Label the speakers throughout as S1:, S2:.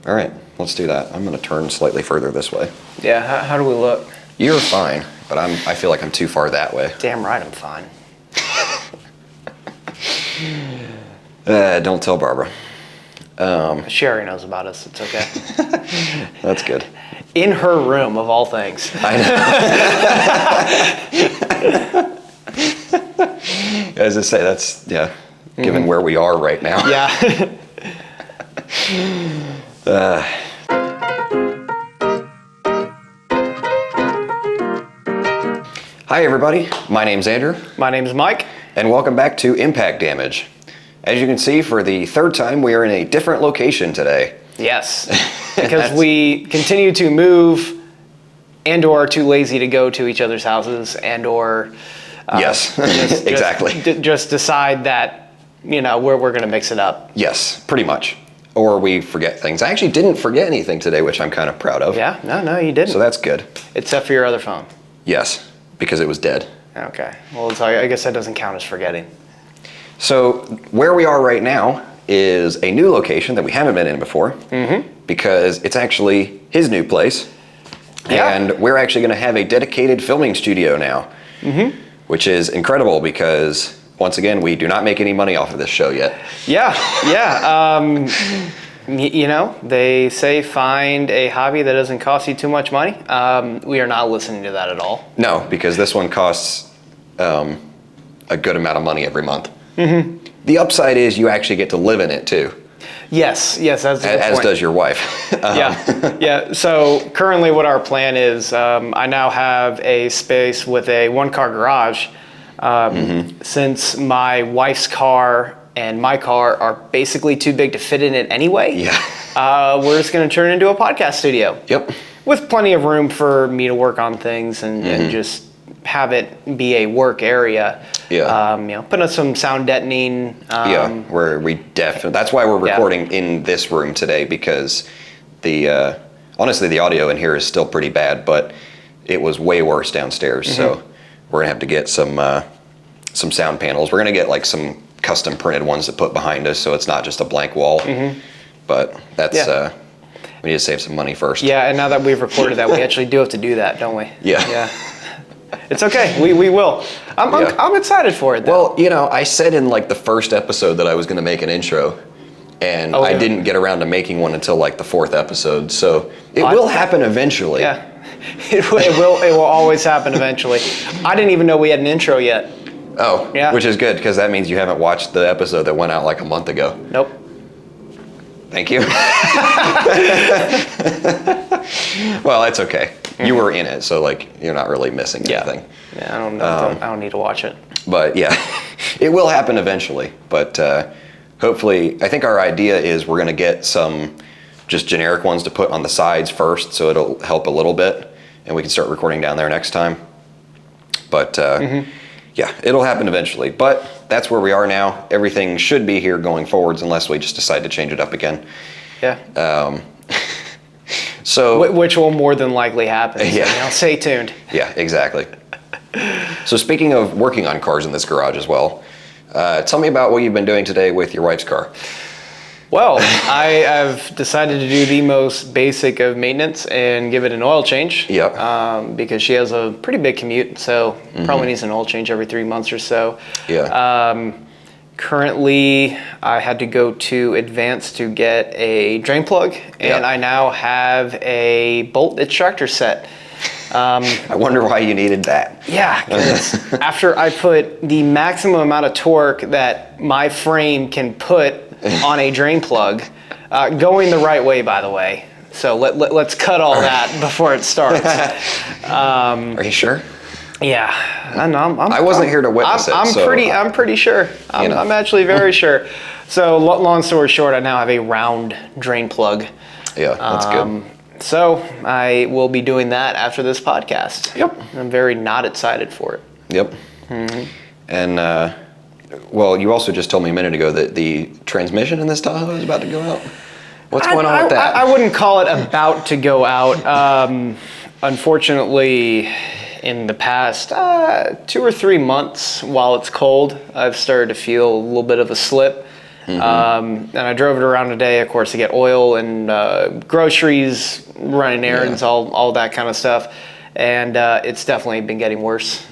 S1: All right, let's do that. I'm going to turn slightly further this way.
S2: Yeah, how do we look?
S1: You're fine, but I feel like I'm too far that way.
S2: Damn right I'm fine.
S1: Don't tell Barbara.
S2: She already knows about us. It's okay.
S1: That's good.
S2: In her room, of all things.
S1: I know. As I say, that's, given where we are right now.
S2: Yeah.
S1: Hi, everybody. My name's Andrew.
S2: My name's Mike.
S1: And welcome back to Impact Damage. As you can see, for the third time, we are in a different location today.
S2: Yes, because we continue to move and or are too lazy to go to each other's houses and or...
S1: yes, exactly.
S2: Just decide that, we're going to mix it up.
S1: Yes, pretty much. Or we forget things. I actually didn't forget anything today, which I'm kind of proud of.
S2: Yeah, no, you didn't.
S1: So that's good.
S2: Except for your other phone.
S1: Yes, because it was dead.
S2: Okay, well, I guess that doesn't count as forgetting.
S1: So where we are right now is a new location that we haven't been in before, because it's actually his new place.
S2: Yeah.
S1: And we're actually going to have a dedicated filming studio now, which is incredible because, once again, we do not make any money off of this show yet.
S2: Yeah. They say find a hobby that doesn't cost you too much money. We are not listening to that at all.
S1: No, because this one costs a good amount of money every month. The upside is you actually get to live in it too.
S2: Yes, that's a good
S1: as
S2: point.
S1: does your wife.
S2: Yeah. So currently, what our plan is, I now have a space with a one-car garage. Since my wife's car and my car are basically too big to fit in it anyway.
S1: Yeah.
S2: We're just going to turn it into a podcast studio.
S1: Yep.
S2: With plenty of room for me to work on things and just have it be a work area.
S1: Yeah.
S2: Put in some sound deadening.
S1: Where we definitely, that's why we're recording in this room today, because honestly, the audio in here is still pretty bad, but it was way worse downstairs. So we're going to have to get some sound panels. We're going to get like some custom printed ones to put behind us, so it's not just a blank wall. But that's, we need to save some money first.
S2: Yeah, and now that we've recorded that, we actually do have to do that, don't we?
S1: Yeah.
S2: It's okay. We will. I'm excited for it, though.
S1: Well, I said in like the first episode that I was going to make an intro, and I didn't get around to making one until like the fourth episode. So it will happen eventually.
S2: Yeah, it will always happen eventually. I didn't even know we had an intro yet.
S1: Oh, yeah. Which is good, because that means you haven't watched the episode that went out like a month ago.
S2: Nope.
S1: Thank you. Well, that's okay. You were in it, so like you're not really missing anything.
S2: Yeah, I don't know. I don't need to watch it.
S1: But yeah, it will happen eventually. But hopefully, I think our idea is we're going to get some just generic ones to put on the sides first, so it'll help a little bit, and we can start recording down there next time. But yeah, it'll happen eventually. But that's where we are now. Everything should be here going forwards, unless we just decide to change it up again.
S2: Yeah.
S1: So
S2: which will more than likely happen.
S1: Yeah.
S2: So, stay tuned.
S1: Yeah, exactly. So speaking of working on cars in this garage as well, tell me about what you've been doing today with your wife's car.
S2: Well, I have decided to do the most basic of maintenance and give it an oil change.
S1: Yep.
S2: Because she has a pretty big commute, so probably needs an oil change every 3 months or so.
S1: Yeah.
S2: Currently, I had to go to Advance to get a drain plug, and I now have a bolt extractor set.
S1: I wonder why you needed that.
S2: Yeah, because after I put the maximum amount of torque that my frame can put on a drain plug, going the right way, by the way. So let's cut all that before it starts.
S1: Are you sure?
S2: Yeah,
S1: I wasn't here to witness it.
S2: I'm pretty sure. I'm actually very sure. So long story short, I now have a round drain plug.
S1: Yeah, that's good.
S2: So I will be doing that after this podcast.
S1: Yep.
S2: I'm very not excited for it.
S1: Yep. And well, you also just told me a minute ago that the transmission in this Tahoe is about to go out. What's going on with that?
S2: I wouldn't call it about to go out. Unfortunately, in the past 2 or 3 months, while it's cold, I've started to feel a little bit of a slip. And I drove it around today, of course, to get oil and groceries, running errands, all that kind of stuff. And it's definitely been getting worse.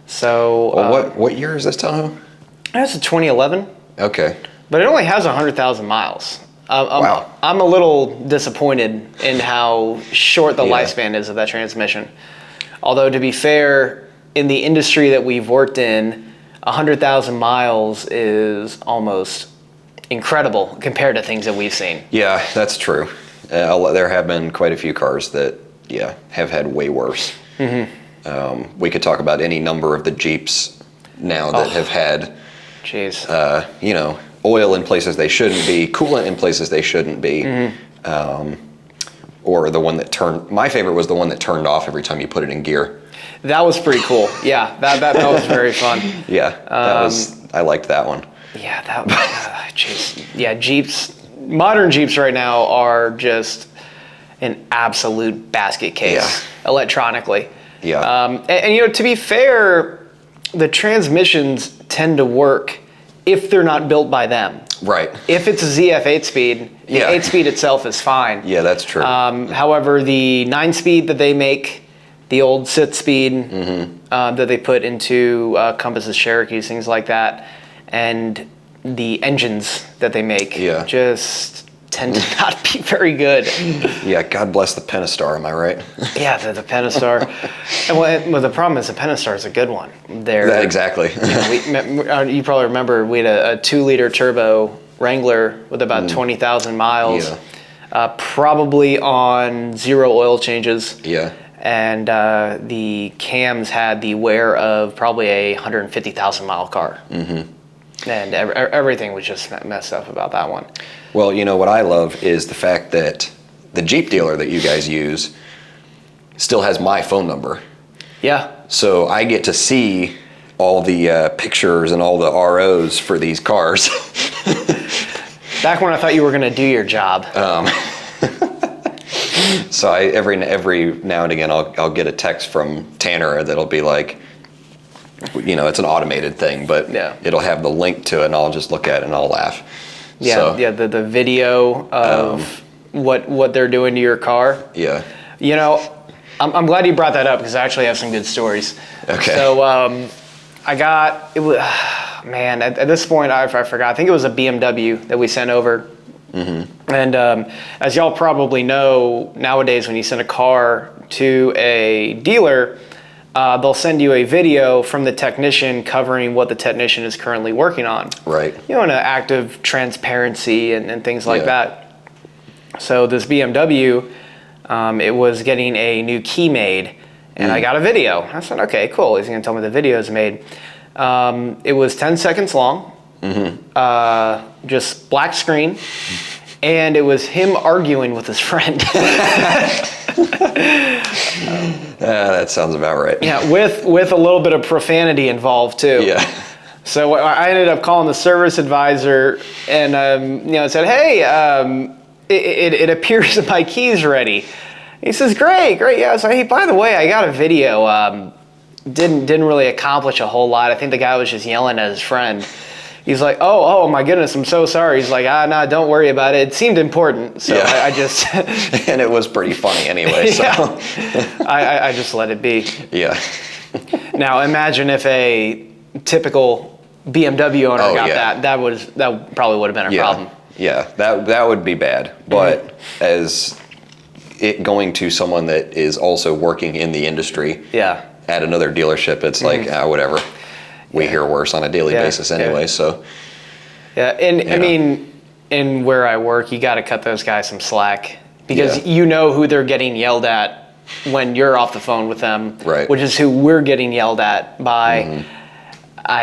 S2: So,
S1: well, what year is this Tahoe?
S2: That's a 2011.
S1: Okay.
S2: But it only has 100,000 miles.
S1: Wow.
S2: I'm a little disappointed in how short the lifespan is of that transmission. Although, to be fair, in the industry that we've worked in, 100,000 miles is almost incredible compared to things that we've seen.
S1: Yeah, that's true. There have been quite a few cars that, have had way worse. We could talk about any number of the Jeeps now that have had, oil in places they shouldn't be, coolant in places they shouldn't be, or the one that my favorite was the one that turned off every time you put it in gear.
S2: That was pretty cool. Yeah, that was very fun.
S1: I liked that one.
S2: Yeah, Jeeps, modern Jeeps right now are just an absolute basket case electronically. And to be fair, the transmissions tend to work if they're not built by them.
S1: Right.
S2: If it's a ZF 8-speed, the 8-speed itself is fine.
S1: Yeah, that's true.
S2: However, the 9-speed that they make, the old 6-speed that they put into Compasses, Cherokees, things like that, and the engines that they make just tend to not be very good.
S1: Yeah, God bless the Pentastar, am I right?
S2: Yeah, the Pentastar. And the problem is the Pentastar is a good one.
S1: Exactly.
S2: You probably remember we had a 2-liter turbo Wrangler with about 20,000 miles, probably on 0 oil changes.
S1: Yeah.
S2: And the cams had the wear of probably a 150,000 mile car. And everything was just messed up about that one.
S1: Well, what I love is the fact that the Jeep dealer that you guys use still has my phone number.
S2: Yeah.
S1: So I get to see all the pictures and all the ROs for these cars.
S2: Back when I thought you were going to do your job.
S1: So every now and again, I'll get a text from Tanner that'll be like, it's an automated thing, but it'll have the link to it, and I'll just look at it and I'll laugh.
S2: The video of what they're doing to your car.
S1: Yeah.
S2: I'm glad you brought that up because I actually have some good stories.
S1: Okay.
S2: So at this point I forgot. I think it was a BMW that we sent over. And as y'all probably know, nowadays when you send a car to a dealer, they'll send you a video from the technician covering what the technician is currently working on.
S1: Right.
S2: In an act of transparency and things like that. So this BMW, it was getting a new key made, and I got a video. I said, okay, cool. He's going to tell me the video is made. It was 10 seconds long, just black screen, and it was him arguing with his friend.
S1: That sounds about right.
S2: Yeah, with a little bit of profanity involved too.
S1: Yeah.
S2: So I ended up calling the service advisor and said, hey, it appears that my key's ready. He says, great. Yeah. So hey, by the way, I got a video. Didn't really accomplish a whole lot. I think the guy was just yelling at his friend. He's like, oh my goodness, I'm so sorry. He's like, no, don't worry about it. It seemed important, so I just...
S1: And it was pretty funny anyway, so...
S2: I just let it be.
S1: Yeah.
S2: Now, imagine if a typical BMW owner got that. That probably would have been a problem.
S1: Yeah, that would be bad. But as it going to someone that is also working in the industry at another dealership, it's like, whatever. We hear worse on a daily basis anyway, so. Yeah,
S2: and I mean, in where I work, you got to cut those guys some slack because you know who they're getting yelled at when you're off the phone with them, which is who we're getting yelled at by.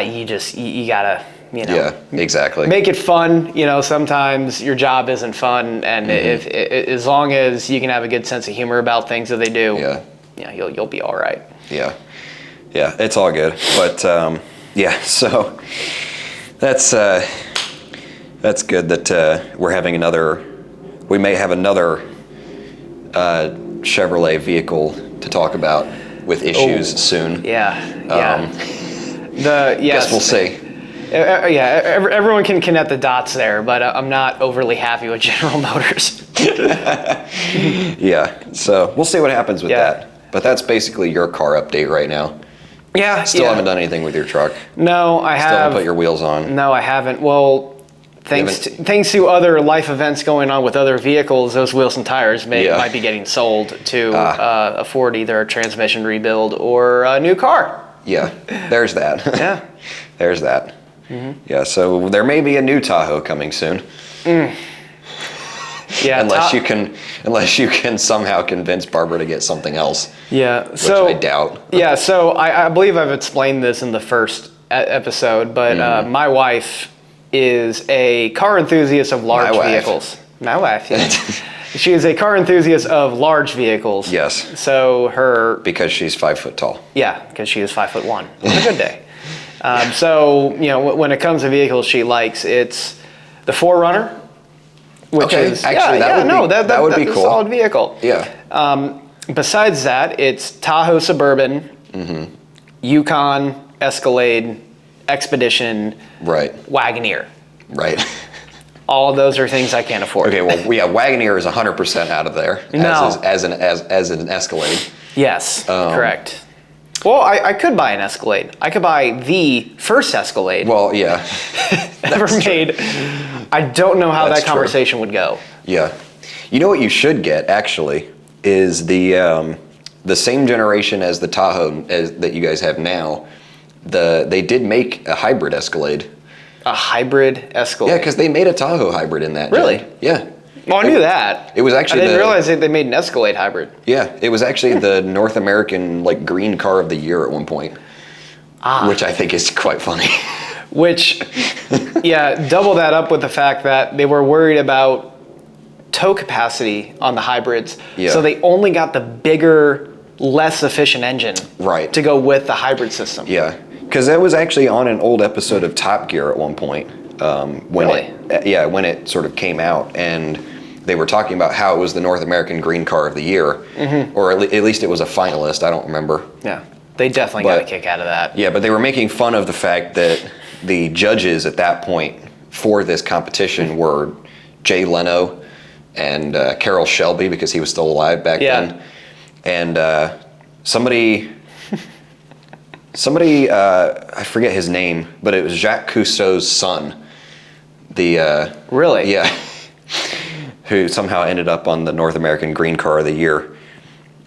S2: You gotta,
S1: Yeah, exactly.
S2: Make it fun. Sometimes your job isn't fun, and if as long as you can have a good sense of humor about things that they do, you'll be all right.
S1: Yeah, it's all good, but. So that's good that we're having we may have another Chevrolet vehicle to talk about with issues soon.
S2: Yes.
S1: Guess we'll see.
S2: Yeah, everyone can connect the dots there, but I'm not overly happy with General Motors.
S1: Yeah, so we'll see what happens with that. But that's basically your car update right now.
S2: Yeah.
S1: Still haven't done anything with your truck.
S2: No, I
S1: Still haven't put your wheels on.
S2: No, I haven't. Well, thanks to other life events going on with other vehicles, those wheels and tires might be getting sold to afford either a transmission rebuild or a new car.
S1: Yeah, there's that.
S2: Yeah.
S1: There's that. Mm-hmm. Yeah, so there may be a new Tahoe coming soon.
S2: Yeah,
S1: unless you can somehow convince Barbara to get something else.
S2: Yeah,
S1: which I doubt.
S2: Yeah, so I believe I've explained this in the first episode, but my wife is a car enthusiast of large vehicles. My wife, yeah. She is a car enthusiast of large vehicles.
S1: Yes.
S2: So
S1: because she's 5 foot tall.
S2: Yeah, because she is 5'1" on a good day. So when it comes to vehicles she likes, it's the 4Runner, which is
S1: actually that would be cool.
S2: A solid vehicle.
S1: Yeah.
S2: Besides that, it's Tahoe Suburban, Yukon, Escalade, Expedition, Wagoneer.
S1: Right.
S2: All of those are things I can't afford.
S1: Okay, well, yeah, Wagoneer is 100% out of there. As an Escalade.
S2: Yes, correct. Well, I could buy an Escalade. I could buy the first Escalade.
S1: Well, yeah.
S2: Ever made. I don't know how that conversation would go.
S1: Yeah. You know what you should get, actually, is the same generation as the Tahoe that you guys have now. They did make a hybrid Escalade.
S2: A hybrid Escalade?
S1: Yeah, because they made a Tahoe hybrid in that.
S2: Really?
S1: Gen. Yeah.
S2: Well, I knew that.
S1: It was actually.
S2: I didn't realize they made an Escalade hybrid.
S1: Yeah, it was actually the North American green car of the year at one point, which I think is quite funny.
S2: Which, double that up with the fact that they were worried about tow capacity on the hybrids, so they only got the bigger, less efficient engine to go with the hybrid system.
S1: Yeah, because that was actually on an old episode of Top Gear at one point. When it sort of came out, and they were talking about how it was the North American Green Car of the Year, or at least it was a finalist. I don't remember.
S2: Yeah, they definitely got a kick out of that.
S1: Yeah, but they were making fun of the fact that the judges at that point for this competition were Jay Leno and Carroll Shelby, because he was still alive back then, and somebody. I forget his name, but it was Jacques Cousteau's son.
S2: Really?
S1: Yeah. Who somehow ended up on the North American Green Car of the Year,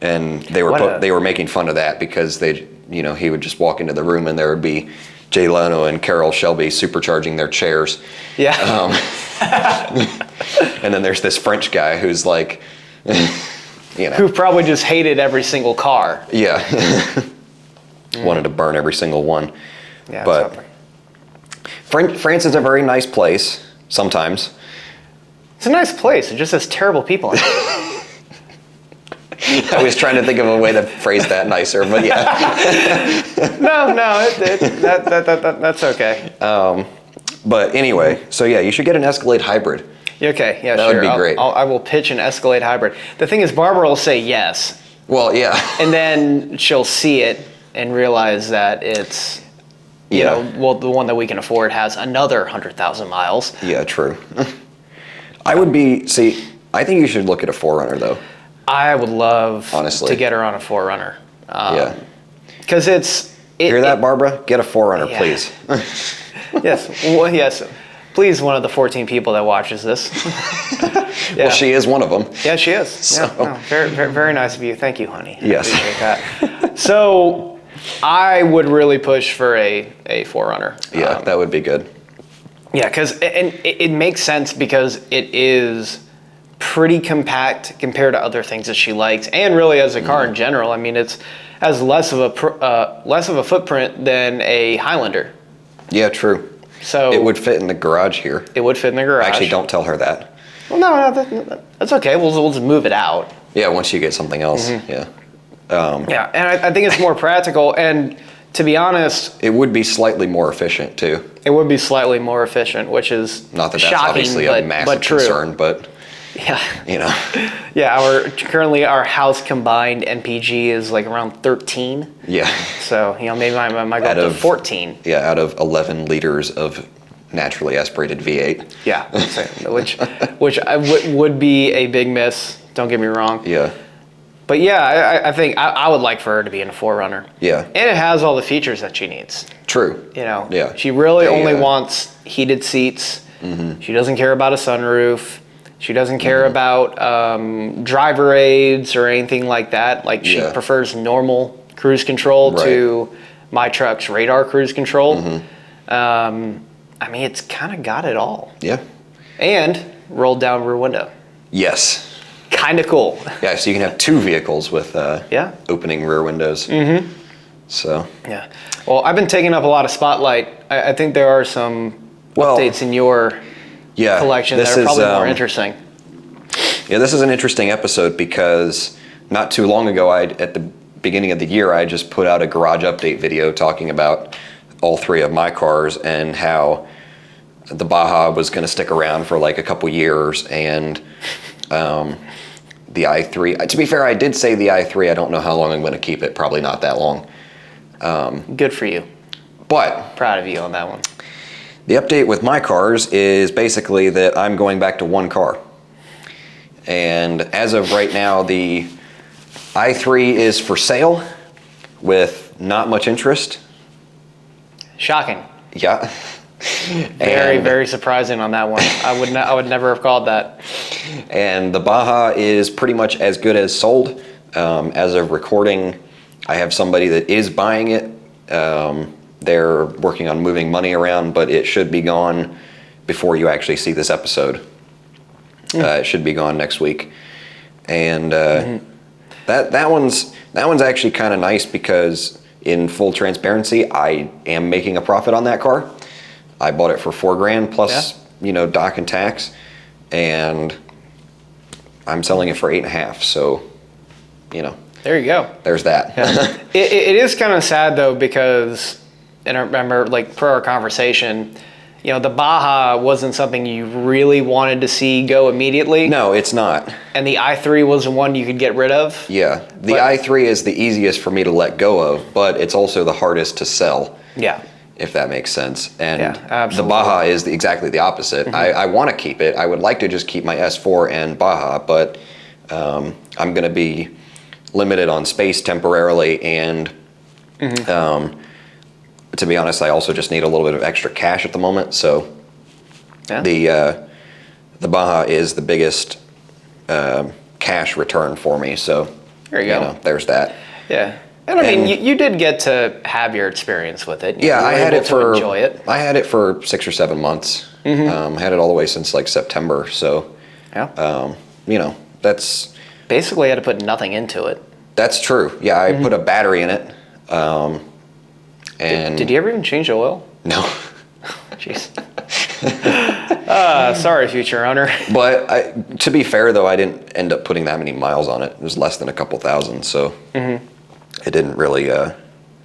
S1: and they were making fun of that because he would just walk into the room and there would be Jay Leno and Carroll Shelby supercharging their chairs.
S2: Yeah.
S1: And then there's this French guy who's like,
S2: who probably just hated every single car.
S1: Yeah. Wanted to burn every single one.
S2: Yeah,
S1: but France is a very nice place sometimes.
S2: It's a nice place. It just has terrible people in it.
S1: I was trying to think of a way to phrase that nicer, but yeah.
S2: No, that's okay.
S1: But anyway, so yeah, you should get an Escalade hybrid.
S2: Okay, yeah,
S1: that
S2: sure.
S1: That would be great.
S2: I will pitch an Escalade hybrid. The thing is, Barbara will say yes.
S1: Well, yeah.
S2: And then she'll see it and realize that it's, the one that we can afford has another 100,000 miles.
S1: Yeah, true. I think you should look at a 4Runner, though.
S2: I would love,
S1: honestly,
S2: to get her on a 4Runner. Because
S1: Hear that, Barbara? Get a 4Runner, please.
S2: Yes. Well, yes. Please, one of the 14 people that watches this.
S1: Well, she is one of them.
S2: Yeah, she is.
S1: So.
S2: Yeah. No, very, very, very nice of you. Thank you, honey.
S1: Yes.
S2: I appreciate that. So, I would really push for a 4Runner.
S1: Yeah, that would be good.
S2: Yeah, because it makes sense because it is pretty compact compared to other things that she likes, and really as a car in general. I mean, it has less of a footprint than a Highlander.
S1: Yeah, true.
S2: So
S1: it would fit in the garage here.
S2: It would fit in the garage.
S1: Actually, don't tell her that.
S2: Well, no, that's okay. We'll just move it out.
S1: Yeah, once you get something else. Yeah.
S2: Yeah, and I think it's more practical, and to be honest,
S1: it would be slightly more efficient too.
S2: It would be slightly more efficient, which is
S1: not that that's
S2: shocking,
S1: obviously a massive concern, but
S2: Yeah. Yeah, currently our house combined MPG is like around 13.
S1: Yeah.
S2: So, maybe I might go up to 14.
S1: Yeah, out of 11 liters of naturally aspirated V8.
S2: Yeah, which would be a big miss. Don't get me wrong.
S1: Yeah.
S2: But yeah, I think I would like for her to be in a 4Runner.
S1: Yeah.
S2: And it has all the features that she needs.
S1: True.
S2: Yeah. She really only wants heated seats. Mm-hmm. She doesn't care about a sunroof. She doesn't care about driver aids or anything like that. Like she prefers normal cruise control to my truck's radar cruise control. Mm-hmm. I mean, it's kind of got it all.
S1: Yeah.
S2: And rolled down rear window.
S1: Yes.
S2: Kind of cool.
S1: Yeah, so you can have two vehicles with opening rear windows. Mm-hmm. So. Yeah.
S2: Well, I've been taking up a lot of spotlight. I think there are some updates in your collection that are probably more interesting.
S1: Yeah, this is an interesting episode because not too long ago, at the beginning of the year, I just put out a garage update video talking about all three of my cars and how the Baja was going to stick around for like a couple years, and the i3. To be fair, I did say the i3. I don't know how long I'm going to keep it. Probably not that long.
S2: Good for you.
S1: But
S2: proud of you on that one.
S1: The update with my cars is basically that I'm going back to one car. And as of right now, the i3 is for sale with not much interest.
S2: Shocking.
S1: Yeah.
S2: Very surprising on that one. I would never have called that.
S1: And the Baja is pretty much as good as sold. As of recording, I have somebody that is buying it. They're working on moving money around, but it should be gone before you actually see this episode. It should be gone next week. And that one's actually kind of nice because, in full transparency, I am making a profit on that car. I bought it for $4,000 plus, dock and tax, and I'm selling it for $8,500. So,
S2: there you go.
S1: There's that.
S2: Yeah. It is kind of sad though, because, and I remember, like, per our conversation, the Baja wasn't something you really wanted to see go immediately.
S1: No, it's not.
S2: And the i3 was the one you could get rid of.
S1: Yeah, the i3 is the easiest for me to let go of, but it's also the hardest to sell. Yeah. If that makes sense. And the Baja is exactly the opposite. Mm-hmm. I want to keep it. I would like to just keep my S4 and Baja, but I'm going to be limited on space temporarily, and to be honest, I also just need a little bit of extra cash at the moment. So the Baja is the biggest cash return for me. So
S2: there you go.
S1: There's that.
S2: Yeah. And I mean, you did get to have your experience with it.
S1: I had it for
S2: enjoy it.
S1: I had it for 6 or 7 months. Mm-hmm. Had it all the way since like September. So, that's
S2: basically had to put nothing into it.
S1: That's true. Yeah, I put a battery in it. And
S2: did you ever even change the oil?
S1: No.
S2: Jeez. Sorry, future owner.
S1: But to be fair, though, I didn't end up putting that many miles on it. It was less than a couple thousand, so. It didn't really,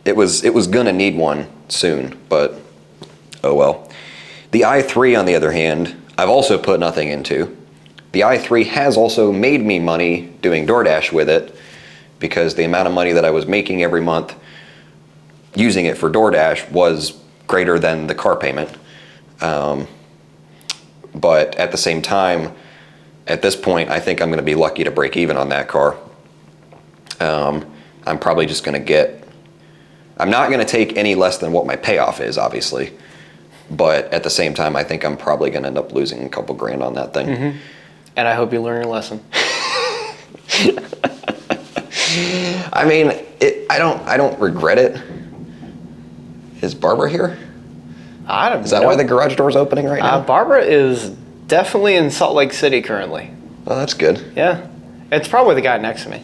S1: it was gonna need one soon, but oh well. The i3, on the other hand, I've also put nothing into. The i3 has also made me money doing DoorDash with it, because the amount of money that I was making every month using it for DoorDash was greater than the car payment. But at the same time, at this point, I think I'm gonna be lucky to break even on that car. I'm probably just going to I'm not going to take any less than what my payoff is, obviously. But at the same time, I think I'm probably going to end up losing a couple grand on that thing.
S2: Mm-hmm. And I hope you learn your lesson.
S1: I mean, I don't regret it. Is Barbara here?
S2: I don't know.
S1: Is that why the garage door's opening right now?
S2: Barbara is definitely in Salt Lake City currently.
S1: Oh, that's good.
S2: Yeah. It's probably the guy next to me.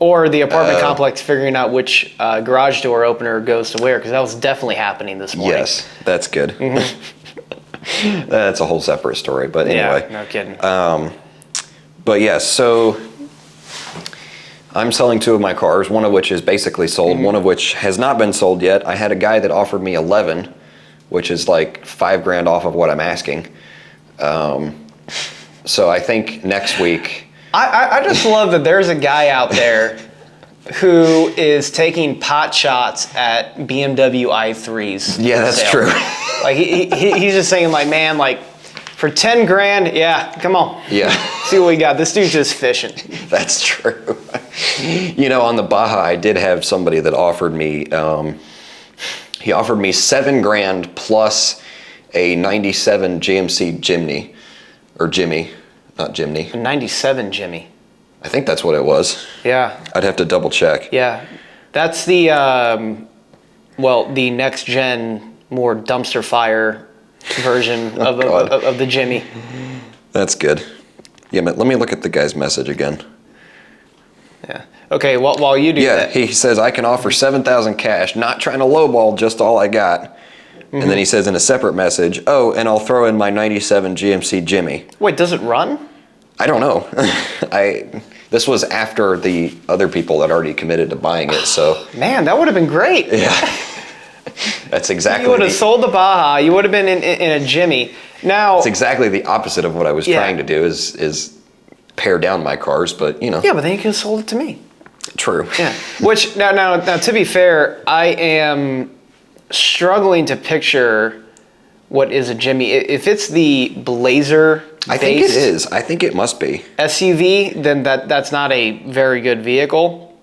S2: Or the apartment complex figuring out which garage door opener goes to where, because that was definitely happening this morning.
S1: Yes, that's good. Mm-hmm. That's a whole separate story, but anyway.
S2: Yeah, no kidding.
S1: But yes, so I'm selling 2 of my cars, one of which is basically sold, one of which has not been sold yet. I had a guy that offered me 11, which is like $5,000 off of what I'm asking. So I think next week.
S2: I just love that there's a guy out there who is taking pot shots at BMW i3s.
S1: Yeah, that's
S2: sale.
S1: true.
S2: Like he's just saying like, man, like for 10 grand, yeah, come on.
S1: Yeah.
S2: See what we got. This dude's just fishing.
S1: That's true. On the Baja, I did have somebody that offered me, he offered me $7,000 plus a 97 GMC Jimny, or Jimmy, not Jimny.
S2: A 97 Jimmy.
S1: I think that's what it was.
S2: Yeah.
S1: I'd have to double check.
S2: Yeah. That's the, the next gen, more dumpster fire version of the Jimmy.
S1: That's good. Yeah, but let me look at the guy's message again.
S2: Yeah. Okay, while you do that.
S1: Yeah, he says, I can offer $7,000 cash, not trying to lowball, just all I got. And then he says in a separate message, oh, and I'll throw in my 97 GMC Jimmy.
S2: Wait, does it run?
S1: I don't know. This was after the other people had already committed to buying it, so.
S2: Man, that would have been great.
S1: Yeah. That's exactly.
S2: You would have sold the Baja. You would have been in a Jimmy. Now.
S1: It's exactly the opposite of what I was trying to do is pare down my cars, but
S2: Yeah, but then you could have sold it to me.
S1: True.
S2: Yeah. Which now to be fair, I am struggling to picture what is a Jimmy. If it's the Blazer.
S1: I think it is. I think it must be.
S2: SUV, then that's not a very good vehicle.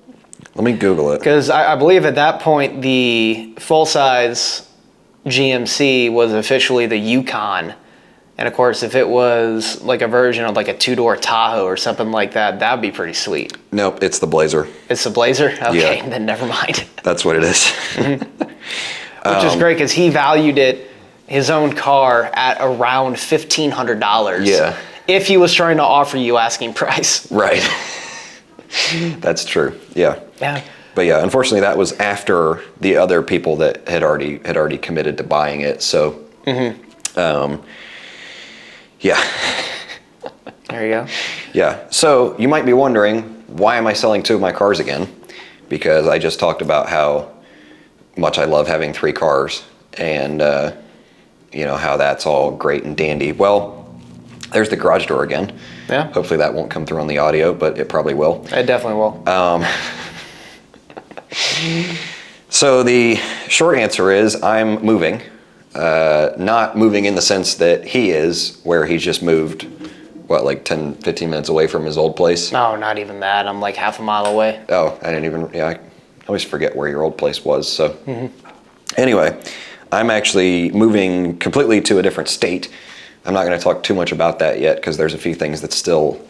S1: Let me Google it.
S2: Because I believe at that point, the full-size GMC was officially the Yukon. And of course, if it was like a version of like a two-door Tahoe or something like that, that would be pretty sweet.
S1: Nope, it's the Blazer.
S2: It's the Blazer? Okay,
S1: Yeah.
S2: then never mind.
S1: That's what it is.
S2: Which is great because he valued his own car at around $1,500.
S1: Yeah.
S2: If he was trying to offer you asking price.
S1: Right. That's true. Yeah.
S2: Yeah.
S1: But yeah, unfortunately, that was after the other people that had already committed to buying it. So, yeah.
S2: There you go.
S1: Yeah. So you might be wondering, why am I selling 2 of my cars again? Because I just talked about how much I love having 3 cars, and how that's all great and dandy. Well, there's the garage door again.
S2: Yeah.
S1: Hopefully that won't come through on the audio, but it probably will.
S2: It definitely will.
S1: So the short answer is I'm moving. Not moving in the sense that he is, where he's just moved, 10, 15 minutes away from his old place?
S2: No, not even that. I'm like half a mile away.
S1: Oh, I always forget where your old place was. So anyway, I'm actually moving completely to a different state. I'm not going to talk too much about that yet because there's a few things that's still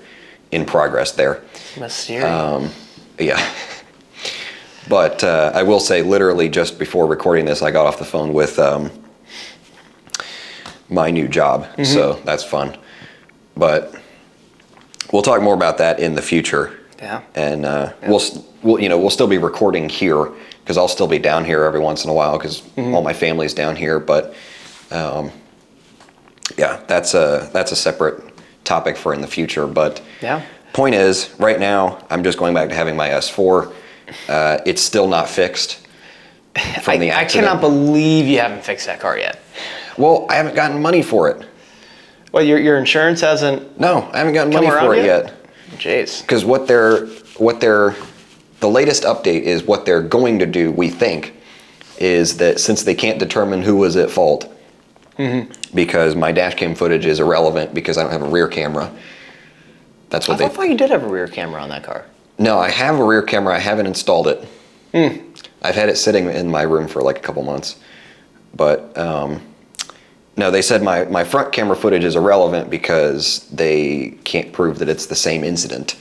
S1: in progress there.
S2: Mysterious.
S1: Yeah. But I will say, literally just before recording this, I got off the phone with my new job, so that's fun. But we'll talk more about that in the future.
S2: Yeah.
S1: And we'll still be recording here because I'll still be down here every once in a while because all my family's down here. But yeah, that's a separate topic for in the future. But point is, right now I'm just going back to having my S4. It's still not fixed from the accident.
S2: I cannot believe you haven't fixed that car yet.
S1: Well, I haven't gotten money for it.
S2: Well, your insurance hasn't.
S1: No, I haven't gotten money for it yet.
S2: Jeez.
S1: Because the latest update is what they're going to do, we think, is that since they can't determine who was at fault, because my dash cam footage is irrelevant because I don't have a rear camera. That's what
S2: I thought you did have a rear camera on that car.
S1: No, I have a rear camera. I haven't installed it. I've had it sitting in my room for like a couple months. But no, they said my front camera footage is irrelevant because they can't prove that it's the same incident.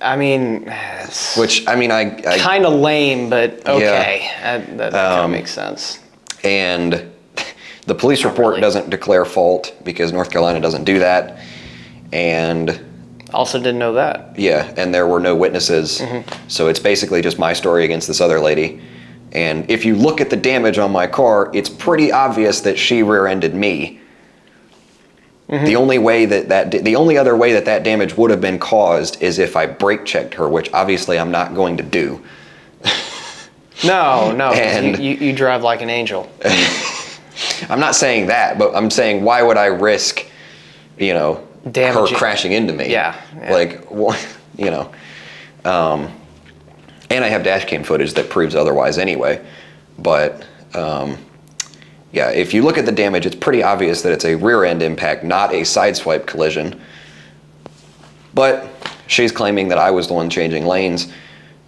S2: I mean,
S1: I
S2: kind of lame, but okay. That kind of makes sense.
S1: And the police report doesn't declare fault because North Carolina doesn't do that. And
S2: also didn't know that.
S1: Yeah, and there were no witnesses. So it's basically just my story against this other lady. And if you look at the damage on my car, it's pretty obvious that she rear-ended me. The only other way that damage would have been caused is if I brake checked her, which obviously I'm not going to do.
S2: No,
S1: And
S2: you drive like an angel.
S1: I'm not saying that, but I'm saying why would I risk,
S2: damaging.
S1: her crashing into me.
S2: Yeah.
S1: Like, you know. And I have dash cam footage that proves otherwise anyway. But, yeah, if you look at the damage, it's pretty obvious that it's a rear end impact, not a sideswipe collision. But she's claiming that I was the one changing lanes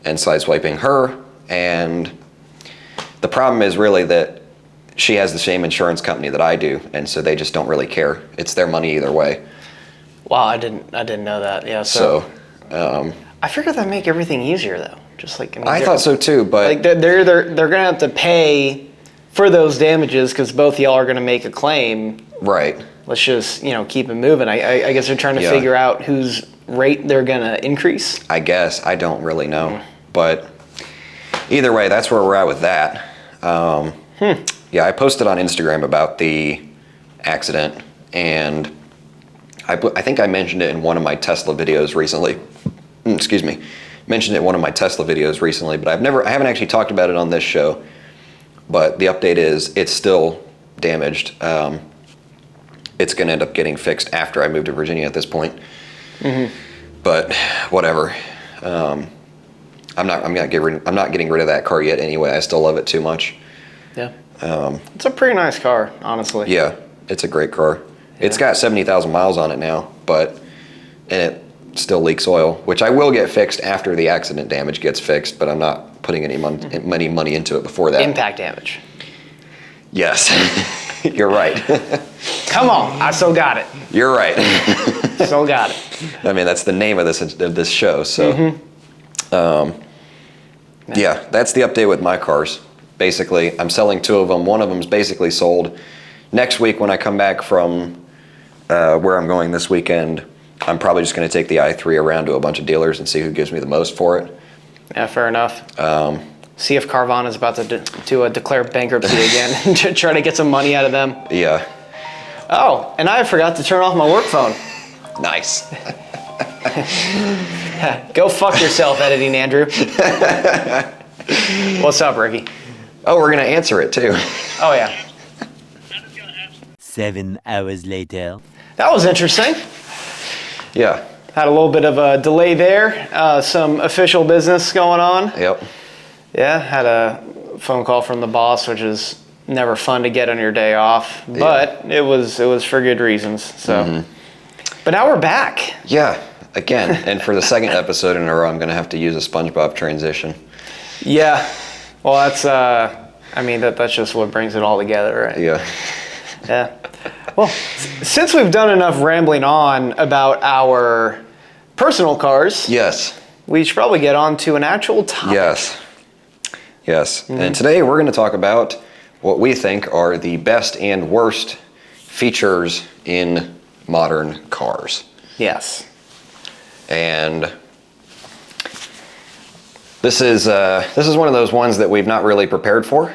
S1: and sideswiping her. And the problem is really that she has the same insurance company that I do, and so they just don't really care. It's their money either way.
S2: Wow, I didn't know that. Yeah.
S1: So
S2: I figured that'd make everything easier though. Just like
S1: I thought so too, but
S2: like they're gonna have to pay for those damages because both y'all are gonna make a claim.
S1: right.
S2: Let's just keep it moving. I guess they're trying to figure out whose rate they're gonna increase.
S1: I guess I don't really know, but either way, that's where we're at with that. Yeah, I posted on Instagram about the accident, and I think I mentioned it in one of my Tesla videos recently. Excuse me, mentioned it in one of my Tesla videos recently, but I haven't actually talked about it on this show. But the update is it's still damaged. It's going to end up getting fixed after I move to Virginia at this point. But whatever. I'm not getting rid of that car yet anyway. I still love it too much.
S2: Yeah. It's a pretty nice car, honestly.
S1: Yeah, it's a great car. Yeah. It's got 70,000 miles on it now, and it still leaks oil, which I will get fixed after the accident damage gets fixed, but I'm not putting any money into it before that.
S2: Impact damage.
S1: Yes, you're right.
S2: Come on, I still got it.
S1: You're right.
S2: Still got it.
S1: I mean, that's the name of this show. So, yeah, that's the update with my cars. Basically, I'm selling 2 of them. One of them's basically sold. Next week, when I come back from where I'm going this weekend, I'm probably just going to take the i3 around to a bunch of dealers and see who gives me the most for it.
S2: Yeah, fair enough. See if Carvana is about to declare bankruptcy again to try to get some money out of them.
S1: Yeah.
S2: Oh, and I forgot to turn off my work phone.
S1: Nice.
S2: Go fuck yourself, editing Andrew. What's up, Ricky?
S1: Oh, we're going to answer it too.
S2: Oh, yeah.
S3: 7 hours later.
S2: That was interesting.
S1: Yeah.
S2: Had a little bit of a delay there. Some official business going on.
S1: Yep.
S2: Yeah, had a phone call from the boss, which is never fun to get on your day off, but it was for good reasons. So, but now we're back.
S1: Yeah, again, and for the second episode in a row, I'm going to have to use a SpongeBob transition.
S2: Yeah, well, that's that's just what brings it all together, right?
S1: Yeah.
S2: Yeah. Well, since we've done enough rambling on about our personal cars,
S1: Yes.
S2: we should probably get on to an actual topic.
S1: Yes. And today we're going to talk about what we think are the best and worst features in modern cars.
S2: Yes.
S1: And this is one of those ones that we've not really prepared for.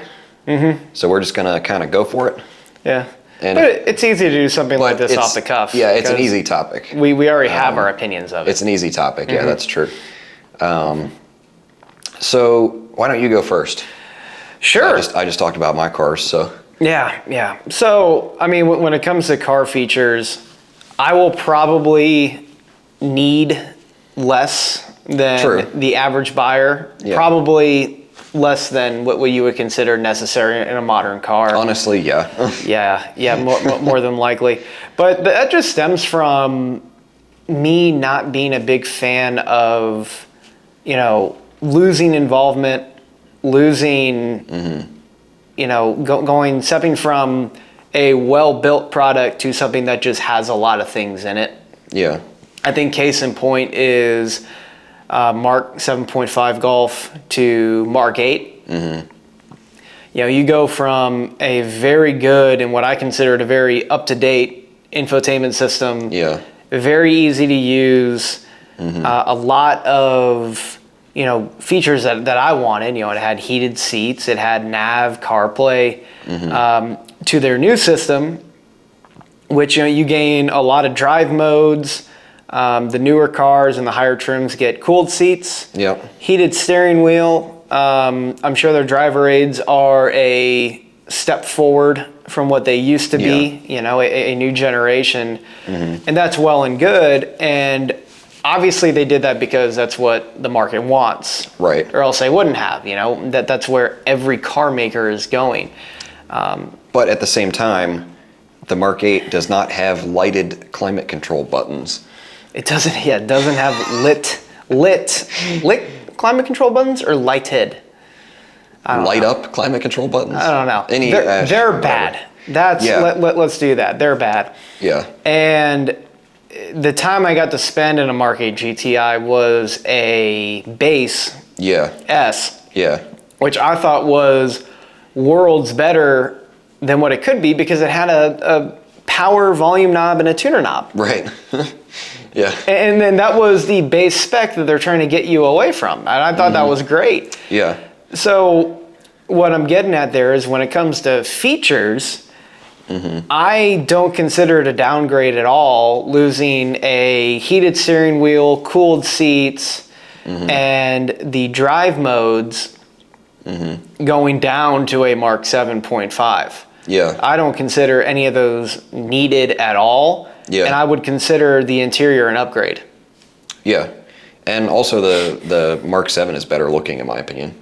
S1: So we're just going to kind of go for it.
S2: Yeah.
S1: And
S2: but it's easy to do something like this off the cuff.
S1: Yeah, it's an easy topic.
S2: We already have our opinions of it.
S1: It's an easy topic. Yeah, that's true. So why don't you go first?
S2: Sure.
S1: I just talked about my cars, so.
S2: Yeah. So, I mean, when it comes to car features, I will probably need less than the average buyer. Yeah. Probably less than what you would consider necessary in a modern car.
S1: Honestly, yeah.
S2: yeah, more than likely. But that just stems from me not being a big fan of, losing involvement, stepping from a well-built product to something that just has a lot of things in it.
S1: Yeah.
S2: I think case in point is Mark 7.5 Golf to Mark 8. You go from a very good and what I consider a very up-to-date infotainment system. Yeah. Very easy to use. A lot of features that I wanted. It had heated seats, it had nav, CarPlay, to their new system, which you gain a lot of drive modes. The newer cars and the higher trims get cooled seats, heated steering wheel. I'm sure their driver aids are a step forward from what they used to be, you know, a new generation. And that's well and good. And obviously they did that because that's what the market wants.
S1: Right.
S2: Or else they wouldn't have, you know, that's where every car maker is going.
S1: But at the same time, the Mark 8 does not have lighted climate control buttons.
S2: It doesn't have lit climate control buttons or lighted.
S1: Light up climate control buttons?
S2: I don't know.
S1: They're
S2: bad. Let's do that. They're bad.
S1: Yeah.
S2: And the time I got to spend in a Mark 8 GTI was a base S.
S1: Yeah.
S2: Which I thought was worlds better than what it could be because it had a power volume knob and a tuner knob.
S1: Right. Yeah.
S2: And then that was the base spec that they're trying to get you away from. And I thought that was great.
S1: Yeah.
S2: So what I'm getting at there is when it comes to features, I don't consider it a downgrade at all, losing a heated steering wheel, cooled seats, and the drive modes going down to a Mark 7.5.
S1: Yeah.
S2: I don't consider any of those needed at all.
S1: Yeah.
S2: And I would consider the interior an upgrade.
S1: Yeah. And also the Mark 7 is better looking in my opinion.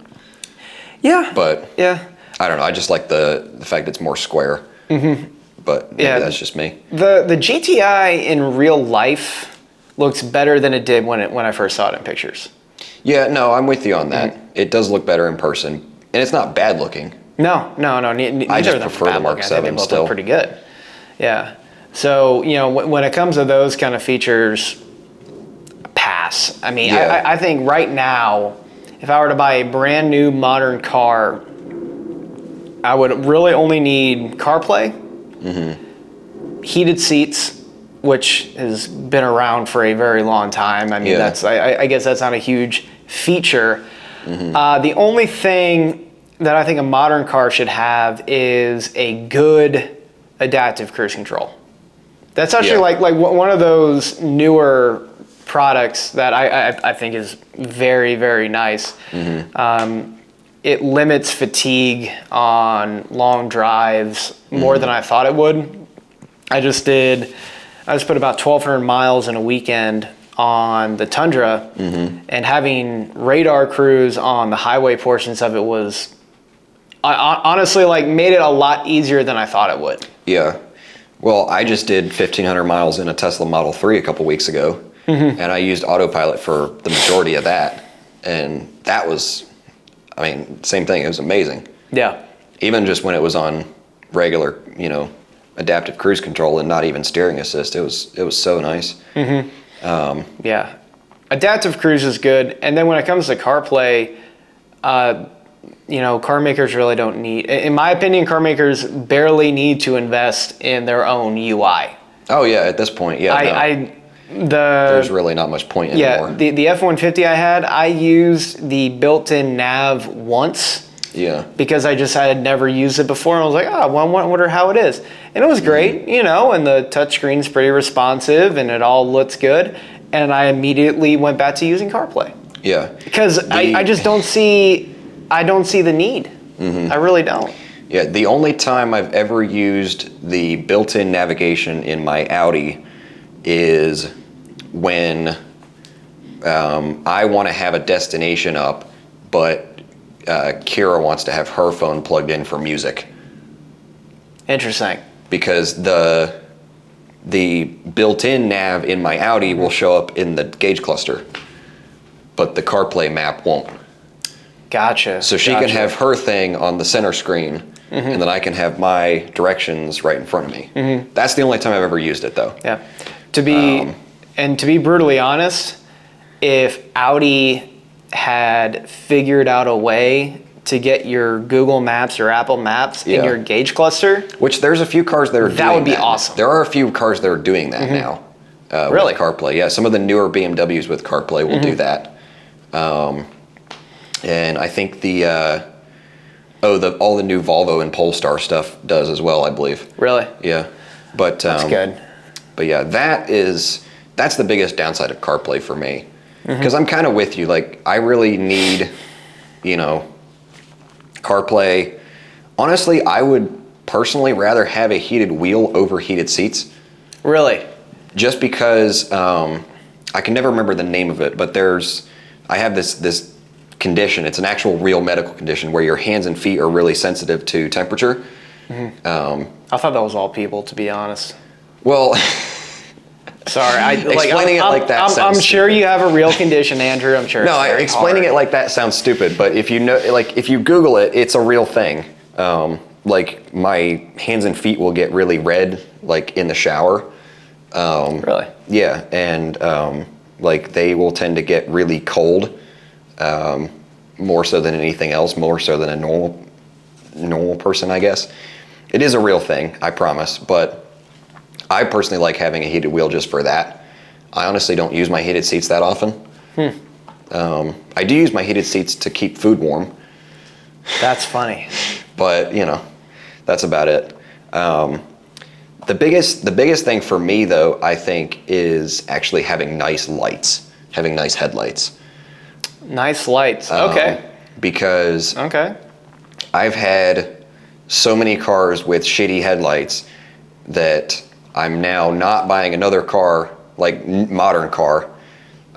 S2: Yeah.
S1: But
S2: yeah.
S1: I don't know. I just like the fact it's more square. But maybe that's just me.
S2: The GTI in real life looks better than it did when I first saw it in pictures.
S1: Yeah, no, I'm with you on that. It does look better in person. And it's not bad looking.
S2: No.
S1: I just prefer the Mark 7 still.
S2: They both look pretty good. Yeah. So, you know, when it comes to those kind of features, pass. I mean, I think right now, if I were to buy a brand new modern car, I would really only need CarPlay, heated seats, which has been around for a very long time. I mean, I guess that's not a huge feature. The only thing that I think a modern car should have is a good adaptive cruise control. That's actually like one of those newer products that I think is very, very nice. It limits fatigue on long drives more than I thought it would. I just put about 1,200 miles in a weekend on the Tundra, and having radar cruise on the highway portions of it was honestly like made it a lot easier than I thought it would.
S1: Yeah. Well, I just did 1,500 miles in a Tesla Model 3 a couple weeks ago, and I used autopilot for the majority of that. And that was, I mean, same thing. It was amazing. Yeah. Even just when it was on regular, you know, adaptive cruise control and not even steering assist, it was so nice. Yeah. Adaptive cruise is good. And then when it comes to CarPlay, you know, car makers really don't need, in my opinion, car makers barely need to invest in their own UI. Oh yeah, at this point, yeah. There's really not much point anymore. Yeah, the F-150 I had, I used the built-in nav once. Yeah. Because I had never used it before, and I was like, I wonder how it is. And it was great, you know, and the touchscreen's pretty responsive, and it all looks good. And I immediately went back to using CarPlay. Yeah. Because I just don't see the need. I really don't. Yeah, the only time I've ever used the built-in navigation in my Audi is when I want to have a destination up, but Kira wants to have her phone plugged in for music. Interesting. Because the built-in nav in my Audi will show up in the gauge cluster, but the CarPlay map won't. Gotcha. So she can have her thing on the center screen, and then I can have my directions right in front of me. That's the only time I've ever used it, though. Yeah. To be brutally honest, if Audi had figured out a way to get your Google Maps or Apple Maps in your gauge cluster, which there's a few cars that are doing that. That would be awesome. There are a few cars that are doing that now. Really? With CarPlay. Yeah, some of the newer BMWs with CarPlay will do that. And I think all the new Volvo and Polestar stuff does as well, I believe. Really? Yeah. But that's good. But yeah, that's the biggest downside of CarPlay for me. Because I'm kind of with you. Like, I really need, you know, CarPlay. Honestly, I would personally rather have a heated wheel over heated seats.
S2: Really?
S1: Just because I can never remember the name of it, but I have this condition. It's an actual real medical condition where your hands and feet are really sensitive to temperature.
S2: I thought that was all people, to be honest.
S1: Well,
S2: sorry.
S1: Explaining it like that sounds
S2: I'm sure
S1: stupid.
S2: you have a real condition, Andrew. I'm sure.
S1: No,
S2: it's very
S1: explaining
S2: hard.
S1: it like that sounds stupid, but if you know, like if you Google it, it's a real thing. Like my hands and feet will get really red, like in the shower.
S2: Really?
S1: Yeah, and like they will tend to get really cold, more so than anything else, more so than a normal person, I guess. It is a real thing, I promise, but I personally like having a heated wheel just for that. I honestly don't use my heated seats that often. I do use my heated seats to keep food warm.
S2: That's funny.
S1: But, that's about it. The biggest thing for me, though, I think, is actually having nice lights, having nice headlights.
S2: Nice lights. Okay.
S1: Because
S2: Okay.
S1: I've had so many cars with shitty headlights that I'm now not buying another car, like modern car.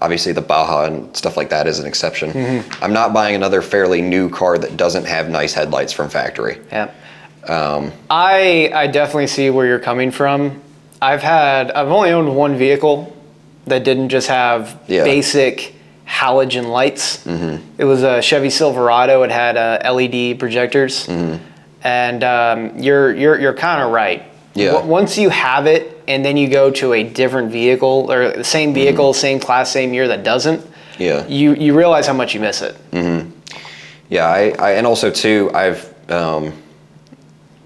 S1: Obviously the Baja and stuff like that is an exception. I'm not buying another fairly new car that doesn't have nice headlights from factory.
S2: Yeah. I definitely see where you're coming from. I've only owned one vehicle that didn't just have basic halogen lights. It was a Chevy Silverado. It had LED projectors. And you're kind of right.
S1: Yeah.
S2: Once you have it and then you go to a different vehicle or the same vehicle, same class, same year that doesn't, you realize how much you miss it.
S1: Yeah, I and also too, I've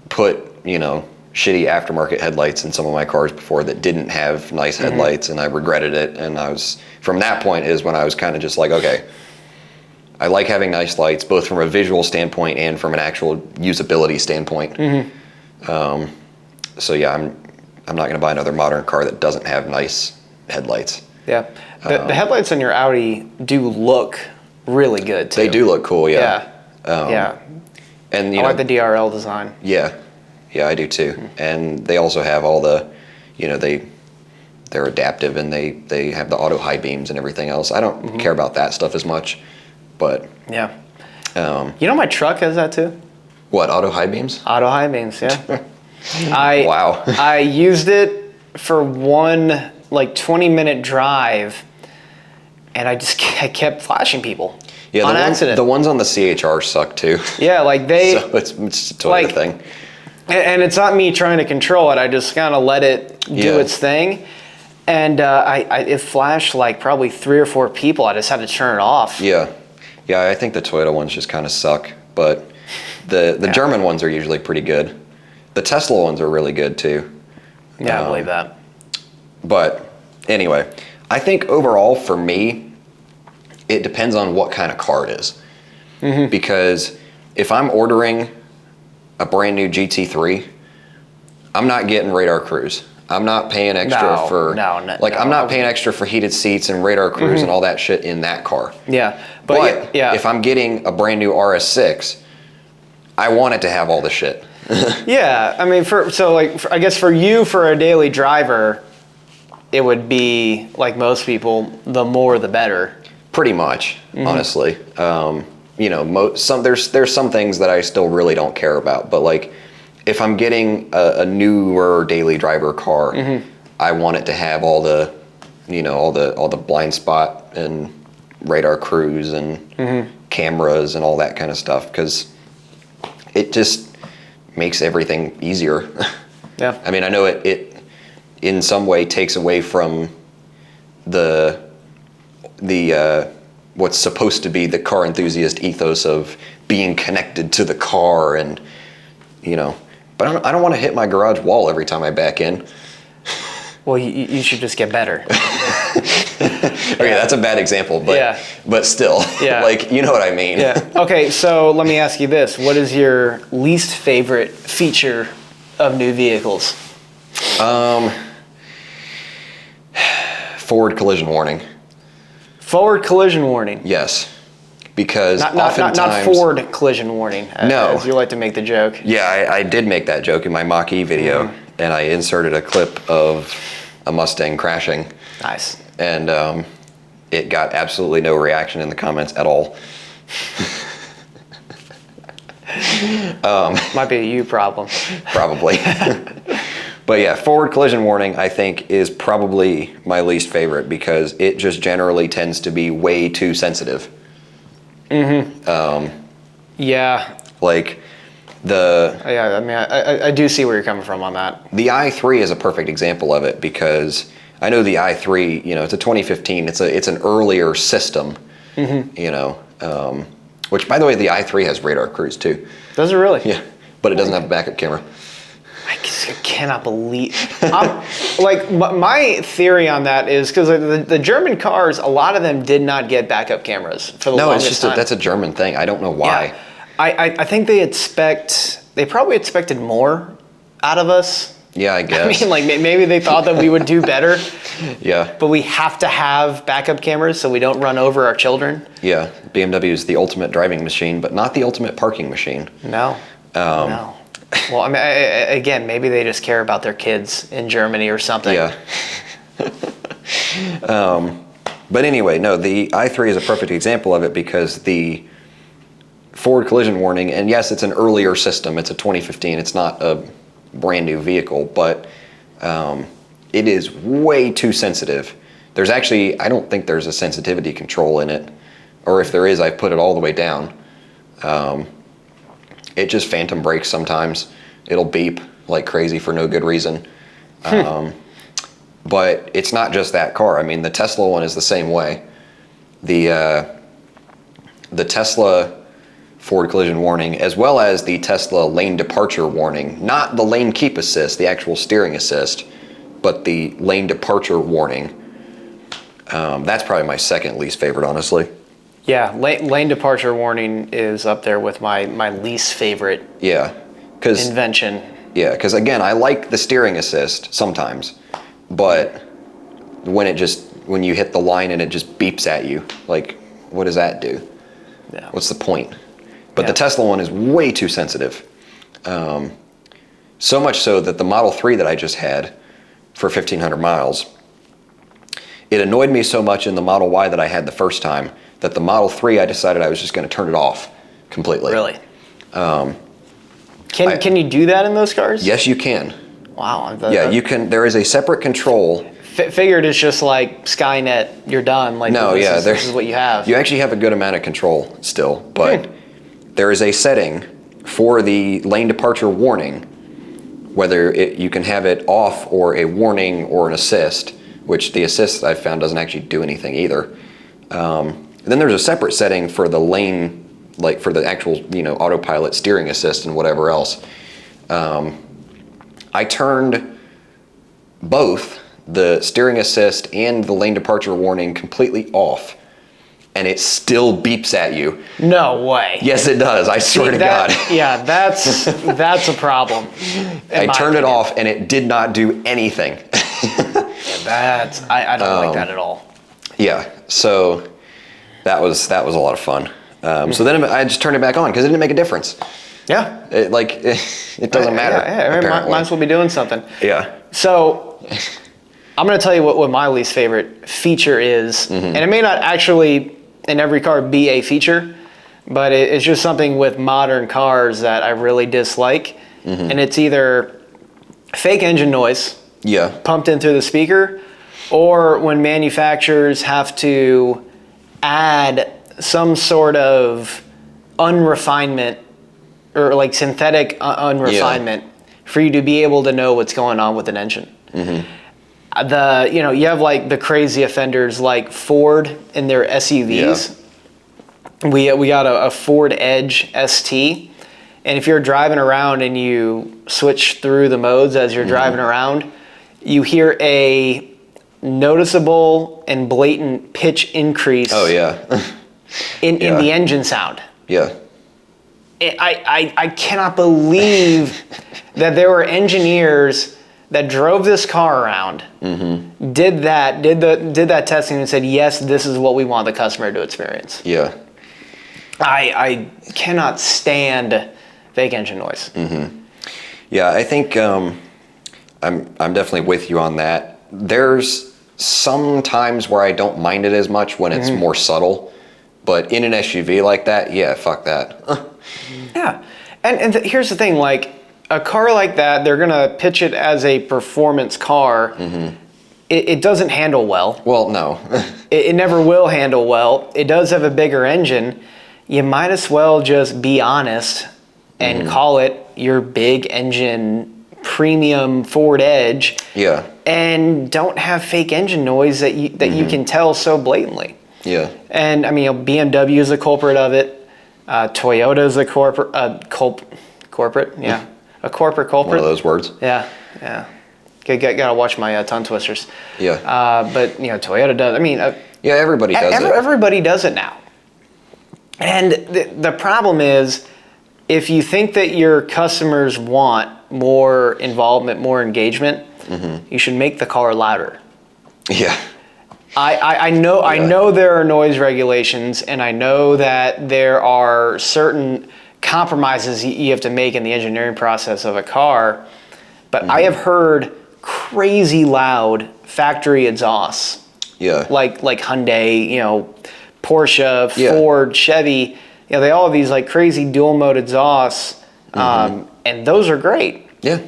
S1: put, shitty aftermarket headlights in some of my cars before that didn't have nice headlights, and I regretted it. And from that point is when I was kind of just like, okay, I like having nice lights, both from a visual standpoint and from an actual usability standpoint. So yeah, I'm not going to buy another modern car that doesn't have nice headlights.
S2: Yeah, the headlights on your Audi do look really good too.
S1: They do look cool, yeah.
S2: Yeah.
S1: And
S2: I like the DRL design.
S1: Yeah, I do too. And they also have all the, they're adaptive and they have the auto high beams and everything else. I don't care about that stuff as much, but
S2: yeah. My truck has that too.
S1: What, auto high beams?
S2: Auto high beams, yeah.
S1: Wow.
S2: I used it for one 20-minute drive, and I kept flashing people.
S1: Yeah,
S2: on accident.
S1: The ones on the CHR suck too.
S2: Yeah,
S1: So it's a Toyota thing.
S2: And it's not me trying to control it. I just kind of let it do its thing. And it flashed probably 3 or 4 people. I just had to turn it off.
S1: Yeah, I think the Toyota ones just kind of suck. But the German ones are usually pretty good. The Tesla ones are really good too.
S2: Yeah, I believe that.
S1: But anyway, I think overall for me, it depends on what kind of car it is. Because if I'm ordering a brand new GT3, I'm not getting radar cruise. I'm not paying extra I'm not paying extra for heated seats and radar cruise and all that shit in that car.
S2: Yeah,
S1: but if I'm getting a brand new RS6, I want it to have all the shit.
S2: Yeah, I mean, I guess for you, for a daily driver, it would be like most people, the more the better.
S1: Pretty much, honestly. There's some things that I still really don't care about, but if I'm getting a newer daily driver car, I want it to have all the, all the blind spot and radar cruise and cameras and all that kind of stuff, because it just makes everything easier.
S2: Yeah.
S1: I mean, I know it in some way takes away from the what's supposed to be the car enthusiast ethos of being connected to the car and, but I don't want to hit my garage wall every time I back in.
S2: Well, you should just get better.
S1: Okay, that's a bad example, but still, you know what I mean.
S2: Yeah. Okay, so let me ask you this. What is your least favorite feature of new vehicles?
S1: Forward collision warning.
S2: Forward collision warning.
S1: Yes. because
S2: Not
S1: oftentimes...
S2: Ford collision warning,
S1: No.
S2: as you like to make the joke.
S1: Yeah, I did make that joke in my Mach-E video, and I inserted a clip of a Mustang crashing.
S2: Nice.
S1: And it got absolutely no reaction in the comments at all.
S2: Might be a you problem.
S1: Probably. But yeah, forward collision warning, I think, is probably my least favorite because it just generally tends to be way too sensitive.
S2: Yeah.
S1: Like
S2: Yeah, I mean, I do see where you're coming from on that.
S1: the i3 is a perfect example of it because I know the i3, it's a 2015, it's an earlier system, which, by the way, the i3 has radar cruise too.
S2: Does it really?
S1: Yeah, but it doesn't have a backup camera.
S2: I cannot believe. My theory on that is because the German cars, a lot of them did not get backup cameras for the longest time.
S1: That's a German thing. I don't know why.
S2: Yeah. I think they probably expected more out of us.
S1: Yeah, I guess.
S2: I mean, like maybe they thought that we would do better.
S1: Yeah.
S2: But we have to have backup cameras so we don't run over our children.
S1: Yeah, BMW is the ultimate driving machine, but not the ultimate parking machine.
S2: No. No. Well, I mean, again, maybe they just care about their kids in Germany or something.
S1: Yeah. But anyway, no, the i3 is a perfect example of it because the forward collision warning, and yes, it's an earlier system. It's a 2015. It's not a brand new vehicle, but it is way too sensitive. There's actually, I don't think there's a sensitivity control in it, or if there is, I've put it all the way down. It just phantom brakes sometimes. It'll beep like crazy for no good reason. But it's not just that car. I mean, the Tesla one is the same way. The Tesla forward collision warning, as well as the Tesla lane departure warning, not the lane keep assist, the actual steering assist, but the lane departure warning. That's probably my second least favorite, honestly.
S2: Yeah, lane departure warning is up there with my least favorite invention.
S1: Yeah, because again, I like the steering assist sometimes, but when you hit the line and it just beeps at you, like, what does that do?
S2: Yeah.
S1: What's the point? But the Tesla one is way too sensitive. So much so that the Model 3 that I just had for 1,500 miles, it annoyed me so much in the Model Y that I had the first time that the Model 3, I decided I was just going to turn it off completely.
S2: Really? Can you do that in those cars?
S1: Yes, you can.
S2: Wow.
S1: You can. There is a separate control.
S2: Figured it's just like Skynet, you're done. Like,
S1: no,
S2: this is what you have.
S1: You actually have a good amount of control still, but there is a setting for the lane departure warning, whether you can have it off or a warning or an assist, which the assist I've found doesn't actually do anything either. And then there's a separate setting for the lane, like for the actual, autopilot steering assist and whatever else. I turned both the steering assist and the lane departure warning completely off, and it still beeps at you.
S2: No way.
S1: Yes, it does. I swear to God.
S2: Yeah, that's a problem.
S1: I turned it off, and it did not do anything.
S2: I don't like that at all.
S1: Yeah, so that was a lot of fun. So then I just turned it back on because it didn't make a difference.
S2: Yeah.
S1: It doesn't matter.
S2: Yeah, might as well be doing something.
S1: Yeah.
S2: So I'm going to tell you what my least favorite feature is. And it may not actually in every car be a feature, but it's just something with modern cars that I really dislike. And it's either fake engine noise pumped in through the speaker, or when manufacturers have to add some sort of unrefinement or like synthetic unrefinement for you to be able to know what's going on with an engine. You have like the crazy offenders like Ford in their SUVs. We got a Ford Edge ST, and if you're driving around and you switch through the modes as you're driving around, you hear a noticeable and blatant pitch increase. in the engine sound.
S1: Yeah.
S2: I cannot believe that there were engineers that drove this car around, did that testing and said, yes, this is what we want the customer to experience.
S1: Yeah.
S2: I cannot stand fake engine noise.
S1: Yeah, I think I'm definitely with you on that. There's some times where I don't mind it as much when it's more subtle, but in an SUV like that, yeah, fuck that.
S2: Yeah, and here's the thing, like a car like that, they're gonna pitch it as a performance car. It doesn't handle well.
S1: Well, no.
S2: It never will handle well. It does have a bigger engine. You might as well just be honest and call it your big engine premium Ford Edge.
S1: Yeah.
S2: And don't have fake engine noise that you can tell so blatantly.
S1: Yeah.
S2: And I mean, BMW is a culprit of it. Toyota is a corporate, yeah, a corporate culprit.
S1: One of those words.
S2: Yeah. Gotta watch my tongue twisters.
S1: Yeah.
S2: But Toyota does. I mean,
S1: yeah, everybody does it.
S2: Everybody does it now. And the problem is, if you think that your customers want more involvement, more engagement, you should make the car louder.
S1: Yeah.
S2: I know there are noise regulations, and I know that there are certain compromises you have to make in the engineering process of a car, but I have heard crazy loud factory exhausts.
S1: Yeah.
S2: Like Hyundai, Porsche, Ford, Chevy, they all have these like crazy dual mode exhausts, and those are great.
S1: Yeah.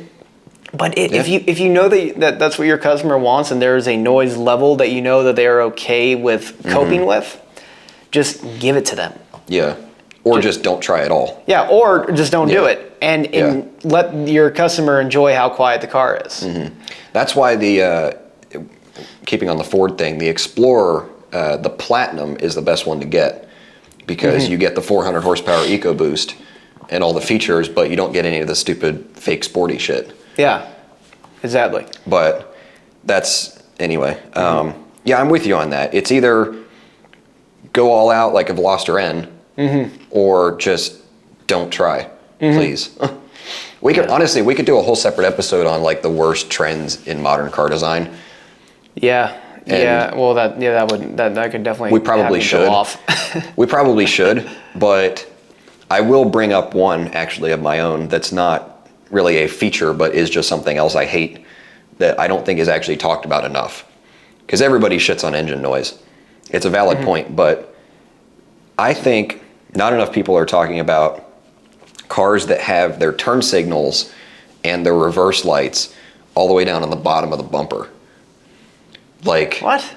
S2: But if you know that's what your customer wants, and there is a noise level that you know that they are okay with coping with, just give it to them.
S1: Yeah. Or just don't try at all.
S2: Yeah, or just don't do it, and let your customer enjoy how quiet the car is.
S1: That's why keeping on the Ford thing, the Explorer, the Platinum is the best one to get, because you get the 400 horsepower EcoBoost and all the features, but you don't get any of the stupid fake sporty shit.
S2: Yeah, exactly.
S1: But that's, anyway. Yeah, I'm with you on that. It's either go all out like a Veloster N, or just don't try, please. We could honestly, we could do a whole separate episode on like the worst trends in modern car design.
S2: Yeah. Well, that could definitely.
S1: We probably should.
S2: Go off.
S1: We probably should, but I will bring up one actually of my own that's not really a feature, but is just something else I hate that I don't think is actually talked about enough. Because everybody shits on engine noise. It's a valid point, but I think not enough people are talking about cars that have their turn signals and their reverse lights all the way down on the bottom of the bumper. Like
S2: what?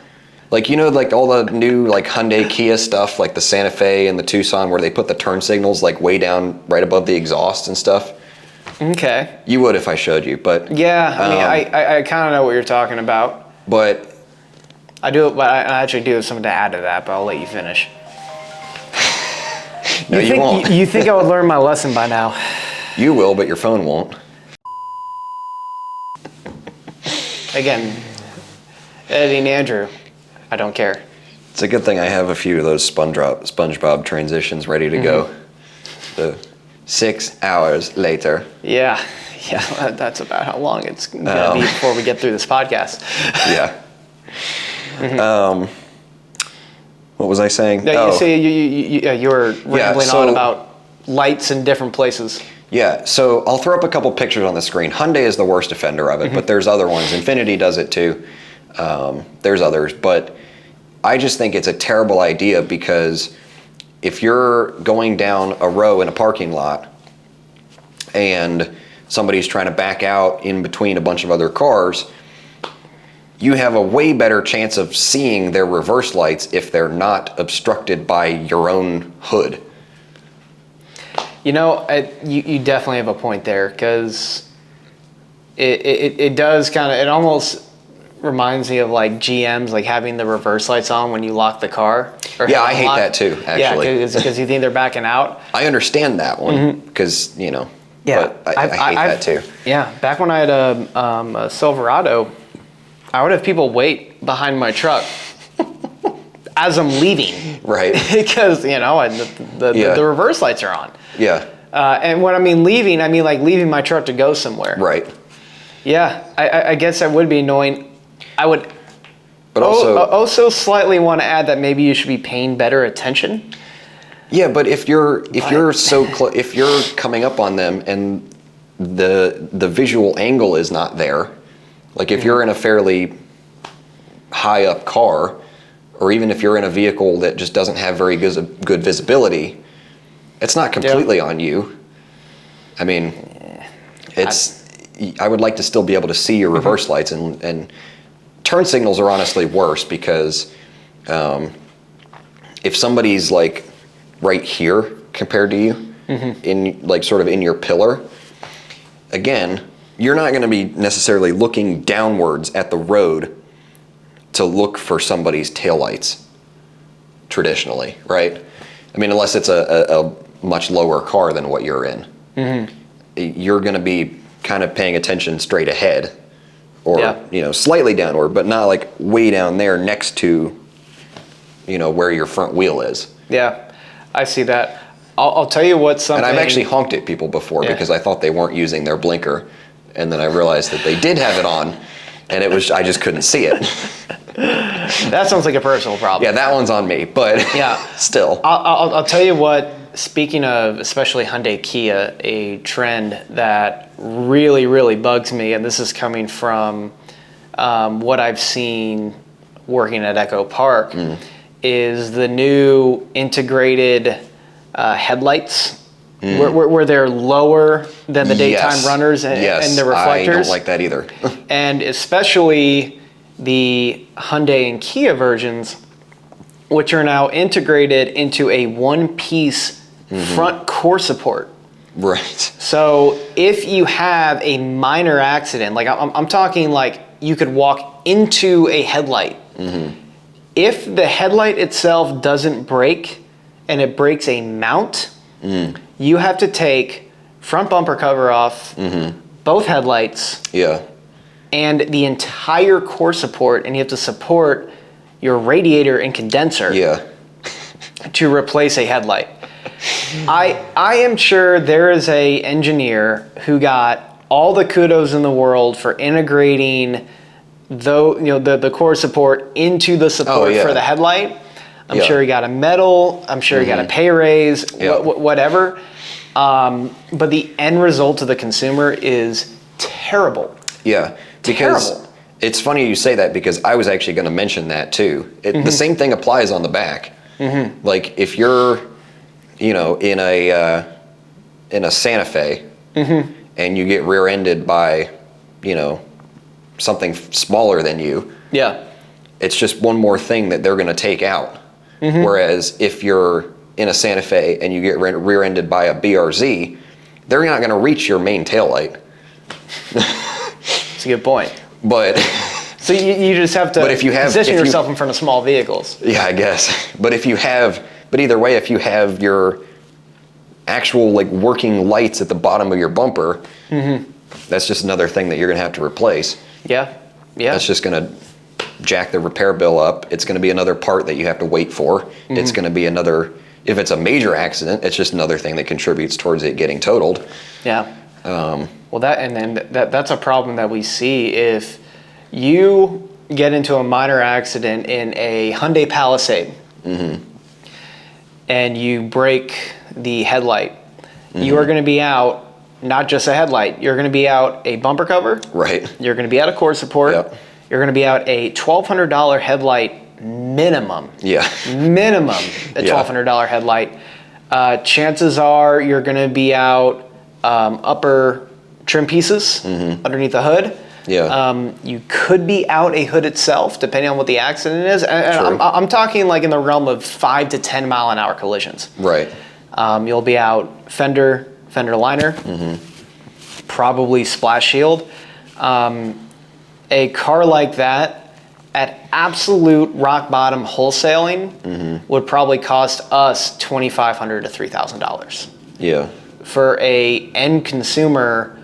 S1: Like, like all the new like Hyundai Kia stuff, like the Santa Fe and the Tucson, where they put the turn signals like way down right above the exhaust and stuff.
S2: Okay.
S1: You would if I showed you, but
S2: yeah, I mean, I kind of know what you're talking about.
S1: But
S2: I actually do have something to add to that, but I'll let you finish.
S1: No, you won't.
S2: You think I would learn my lesson by now?
S1: You will, but your phone won't.
S2: Again, Eddie and Andrew, I don't care.
S1: It's a good thing I have a few of those SpongeBob transitions ready to go. The 6 hours later.
S2: Yeah, that's about how long it's gonna be before we get through this podcast.
S1: Yeah. What was I saying?
S2: You were rambling on about lights in different places.
S1: Yeah, so I'll throw up a couple pictures on the screen. Hyundai is the worst offender of it, but there's other ones. Infiniti does it too. There's others, but I just think it's a terrible idea, because if you're going down a row in a parking lot and somebody's trying to back out in between a bunch of other cars, you have a way better chance of seeing their reverse lights if they're not obstructed by your own hood.
S2: You definitely have a point there, because it does kind of, it almost reminds me of like GM's like having the reverse lights on when you lock the car.
S1: Yeah, I hate that too, actually.
S2: Yeah, because you think they're backing out.
S1: I understand that one, because,
S2: Yeah,
S1: but I hate that too.
S2: Yeah, back when I had a Silverado, I would have people wait behind my truck as I'm leaving.
S1: Right.
S2: Because, the reverse lights are on.
S1: Yeah.
S2: And when I mean leaving, I mean like leaving my truck to go somewhere.
S1: Right.
S2: Yeah, I guess that would be annoying. I would
S1: but also
S2: slightly want to add that maybe you should be paying better attention.
S1: Yeah, but if you're so close, if you're coming up on them and the visual angle is not there, like if you're in a fairly high up car, or even if you're in a vehicle that just doesn't have very good visibility, it's not completely on you. I mean, I would like to still be able to see your reverse lights, and turn signals are honestly worse because if somebody's like right here compared to you, in like sort of in your pillar, again, you're not going to be necessarily looking downwards at the road to look for somebody's taillights traditionally, right? I mean, unless it's a much lower car than what you're in. You're going to be kind of paying attention straight ahead, or slightly downward, but not like way down there next to where your front wheel is.
S2: Yeah, I see that. I'll tell you what something...
S1: And I've actually honked at people before because I thought they weren't using their blinker, and then I realized that they did have it on, and I just couldn't see it.
S2: That sounds like a personal problem.
S1: Yeah, that one's on me, but still.
S2: I'll tell you what, speaking of especially Hyundai Kia, a trend that really, really bugs me, and this is coming from what I've seen working at Echo Park, is the new integrated headlights, where they're lower than the daytime runners and the reflectors.
S1: I don't like that either.
S2: And especially the Hyundai and Kia versions, which are now integrated into a one-piece front core support.
S1: Right.
S2: So if you have a minor accident, like I'm talking like you could walk into a headlight. If the headlight itself doesn't break and it breaks a mount, you have to take front bumper cover off, both headlights, and the entire core support, and you have to support your radiator and condenser to replace a headlight. I am sure there is a engineer who got all the kudos in the world for integrating the core support into the support for the headlight. I'm sure he got a medal. I'm sure he got a pay raise, whatever. But the end result to the consumer is terrible.
S1: Yeah, because it's funny you say that, because I was actually going to mention that too. The same thing applies on the back. Like if you're, in a Santa Fe, and you get rear-ended by, something smaller than you. It's just one more thing that they're going to take out. Whereas if you're in a Santa Fe and you get rear-ended by a BRZ, they're not going to reach your main taillight.
S2: That's a good point.
S1: But
S2: so you just have to position yourself in front of small vehicles.
S1: Yeah, I guess. But either way, if you have your actual like working lights at the bottom of your bumper, that's just another thing that you're going to have to replace. That's just going to jack the repair bill up. It's going to be another part that you have to wait for. It's going to be another, if it's a major accident, it's just another thing that contributes towards it getting totaled. Well,
S2: that's a problem that we see. If you get into a minor accident in a Hyundai Palisade and you break the headlight, you are going to be out not just a headlight. You're going to be out a bumper cover.
S1: Right.
S2: You're going to be out a core support. You're going to be out a $1,200 headlight minimum. Minimum a $1,200 headlight. Chances are you're going to be out upper trim pieces underneath the hood. You could be out a hood itself, depending on what the accident is. And I'm talking like in the realm of 5 to 10 mile an hour collisions.
S1: Right.
S2: You'll be out fender liner, probably splash shield. A car like that at absolute rock bottom wholesaling would probably cost us $2,500 to $3,000. For a end consumer,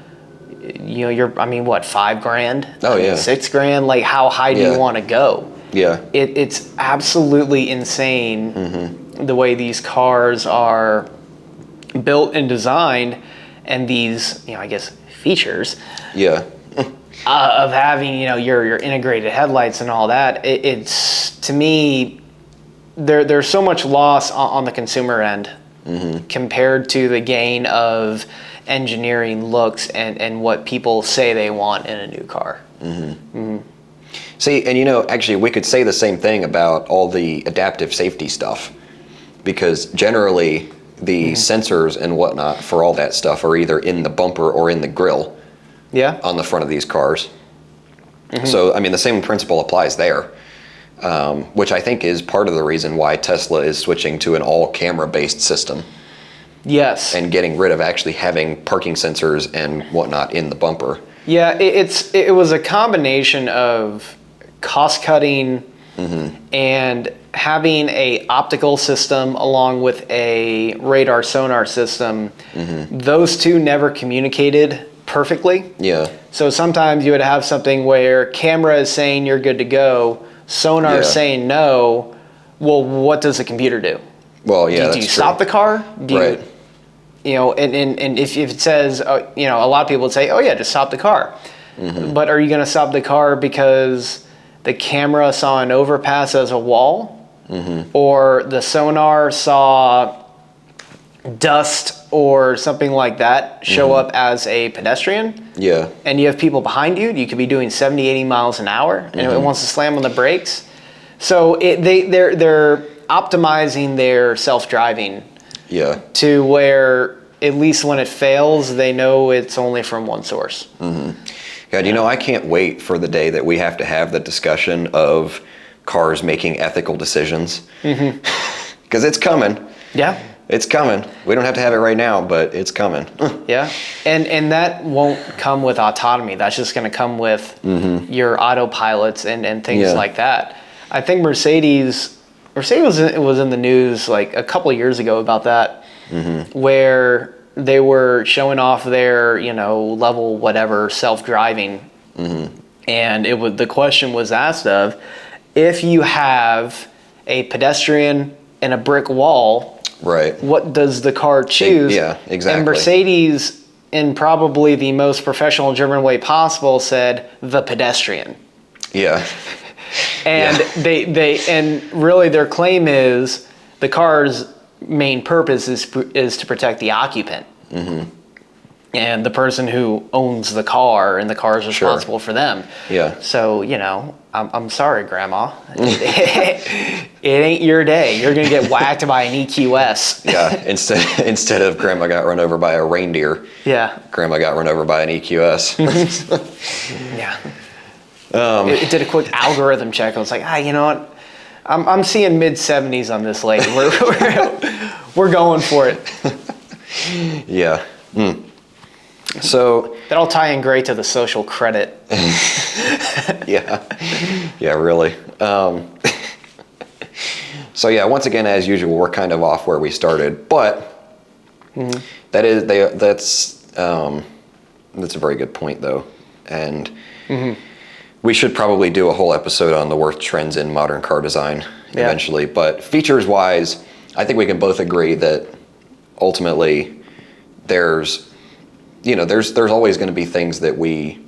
S2: you're what, $5,000? $6,000? Like, how high do you want to go? It's absolutely insane the way these cars are built and designed, and these I guess features of having your integrated headlights and all that. It's, to me, there's so much loss on the consumer end compared to the gain of engineering looks and what people say they want in a new car.
S1: See, and actually we could say the same thing about all the adaptive safety stuff, because generally the sensors and whatnot for all that stuff are either in the bumper or in the grille on the front of these cars. So, I mean, the same principle applies there, which I think is part of the reason why Tesla is switching to an all camera-based system.
S2: Yes.
S1: And getting rid of actually having parking sensors and whatnot in the bumper.
S2: Yeah, it was a combination of cost cutting and having a optical system along with a radar sonar system. Those two never communicated perfectly.
S1: Yeah.
S2: So sometimes you would have something where camera is saying you're good to go, sonar is saying no. Well, what does the computer do?
S1: Well, yeah,
S2: do you stop the car?
S1: Right.
S2: And if it says, a lot of people would say, oh yeah, just stop the car. But are you going to stop the car because the camera saw an overpass as a wall? Or the sonar saw dust or something like that show up as a pedestrian?
S1: Yeah.
S2: And you have people behind you, you could be doing 70, 80 miles an hour, and it wants to slam on the brakes. So they're optimizing their self-driving to where at least when it fails, they know it's only from one source.
S1: God, I can't wait for the day that we have to have the discussion of cars making ethical decisions. Because it's coming.
S2: Yeah.
S1: It's coming. We don't have to have it right now, but it's coming.
S2: Yeah. And that won't come with autonomy. That's just going to come with your autopilots and things like that. I think Mercedes was in the news like a couple of years ago about that, where they were showing off their, level whatever self-driving. And the question was asked of, if you have a pedestrian and a brick wall,
S1: right,
S2: what does the car choose?
S1: Yeah, exactly.
S2: And Mercedes, in probably the most professional German way possible, said the pedestrian.
S1: Yeah.
S2: And they and really their claim is the car's main purpose is to protect the occupant. And the person who owns the car, and the car is responsible for them.
S1: Yeah.
S2: So, I'm sorry, Grandma. It ain't your day. You're going to get whacked by an EQS.
S1: Yeah, instead of Grandma got run over by a reindeer.
S2: Yeah.
S1: Grandma got run over by an EQS.
S2: Yeah. It did a quick algorithm check. I was like, you know what? I'm seeing mid-70s on this lady. We're going for it.
S1: Yeah. So
S2: that'll tie in great to the social credit.
S1: Yeah, really. So yeah, once again, as usual, we're kind of off where we started, but that's a very good point, though, and we should probably do a whole episode on the worst trends in modern car design eventually. But features-wise, I think we can both agree that ultimately there's always going to be things that we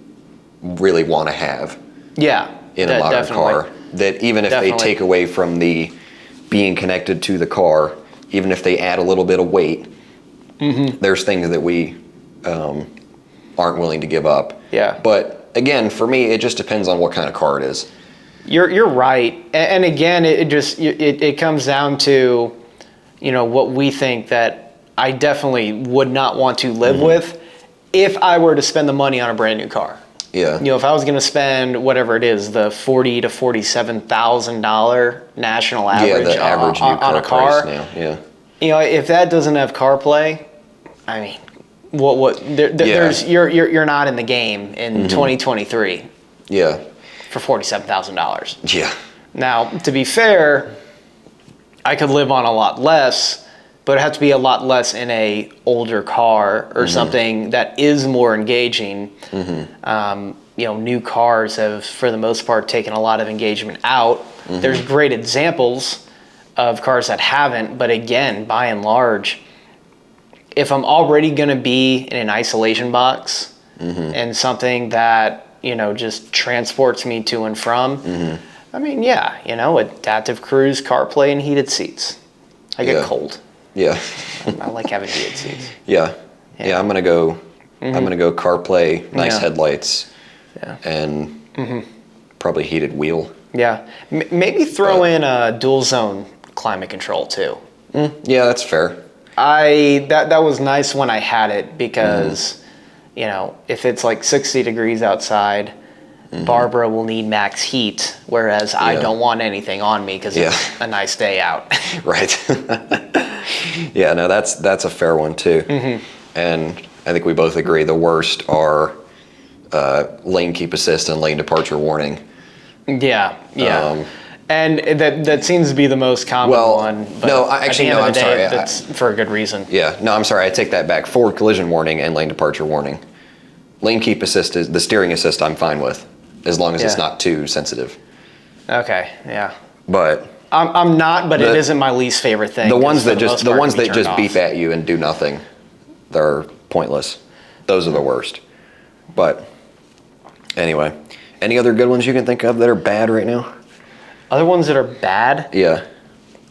S1: really want to have in a modern car, that even if they take away from the being connected to the car, even if they add a little bit of weight, there's things that we aren't willing to give up.
S2: Yeah.
S1: But again, for me, it just depends on what kind of car it is.
S2: You're right. And again, it comes down to, what we think that I definitely would not want to live with if I were to spend the money on a brand new car.
S1: Yeah.
S2: If I was going to spend whatever it is, the $40,000 to $47,000 national average,
S1: the average
S2: on a car.
S1: Price now.
S2: If that doesn't have CarPlay, I mean, there's you're not in the game in 2023.
S1: Yeah.
S2: For $47,000.
S1: Yeah.
S2: Now, to be fair, I could live on a lot less, but it has to be a lot less in a older car or something that is more engaging. New cars have, for the most part, taken a lot of engagement out. There's great examples of cars that haven't, but again, by and large, if I'm already going to be in an isolation box and something that just transports me to and from, I mean, yeah, adaptive cruise, CarPlay, and heated seats. I get cold.
S1: Yeah.
S2: I like having heated seats.
S1: Yeah. I'm gonna go. I'm gonna go CarPlay, nice headlights, and probably heated wheel.
S2: Yeah, maybe throw in a dual zone climate control too.
S1: Yeah, that's fair.
S2: That was nice when I had it because, if it's like 60 degrees outside, Barbara will need max heat, whereas I don't want anything on me because it's a nice day out.
S1: Right. Yeah, no, that's a fair one too. And I think we both agree the worst are lane keep assist and lane departure warning.
S2: Yeah. And that seems to be the most common one. But
S1: no, I'm sorry.
S2: That's for a good reason.
S1: Yeah, no, I'm sorry. I take that back. Forward collision warning and lane departure warning. Lane keep assist is the steering assist. I'm fine with, as long as it's not too sensitive.
S2: Okay. Yeah.
S1: But
S2: I'm not. But it isn't my least favorite thing.
S1: The ones that just beep at you and do nothing, they're pointless. Those are the worst. But anyway, any other good ones you can think of that are bad right now?
S2: Other ones that are bad?
S1: Yeah.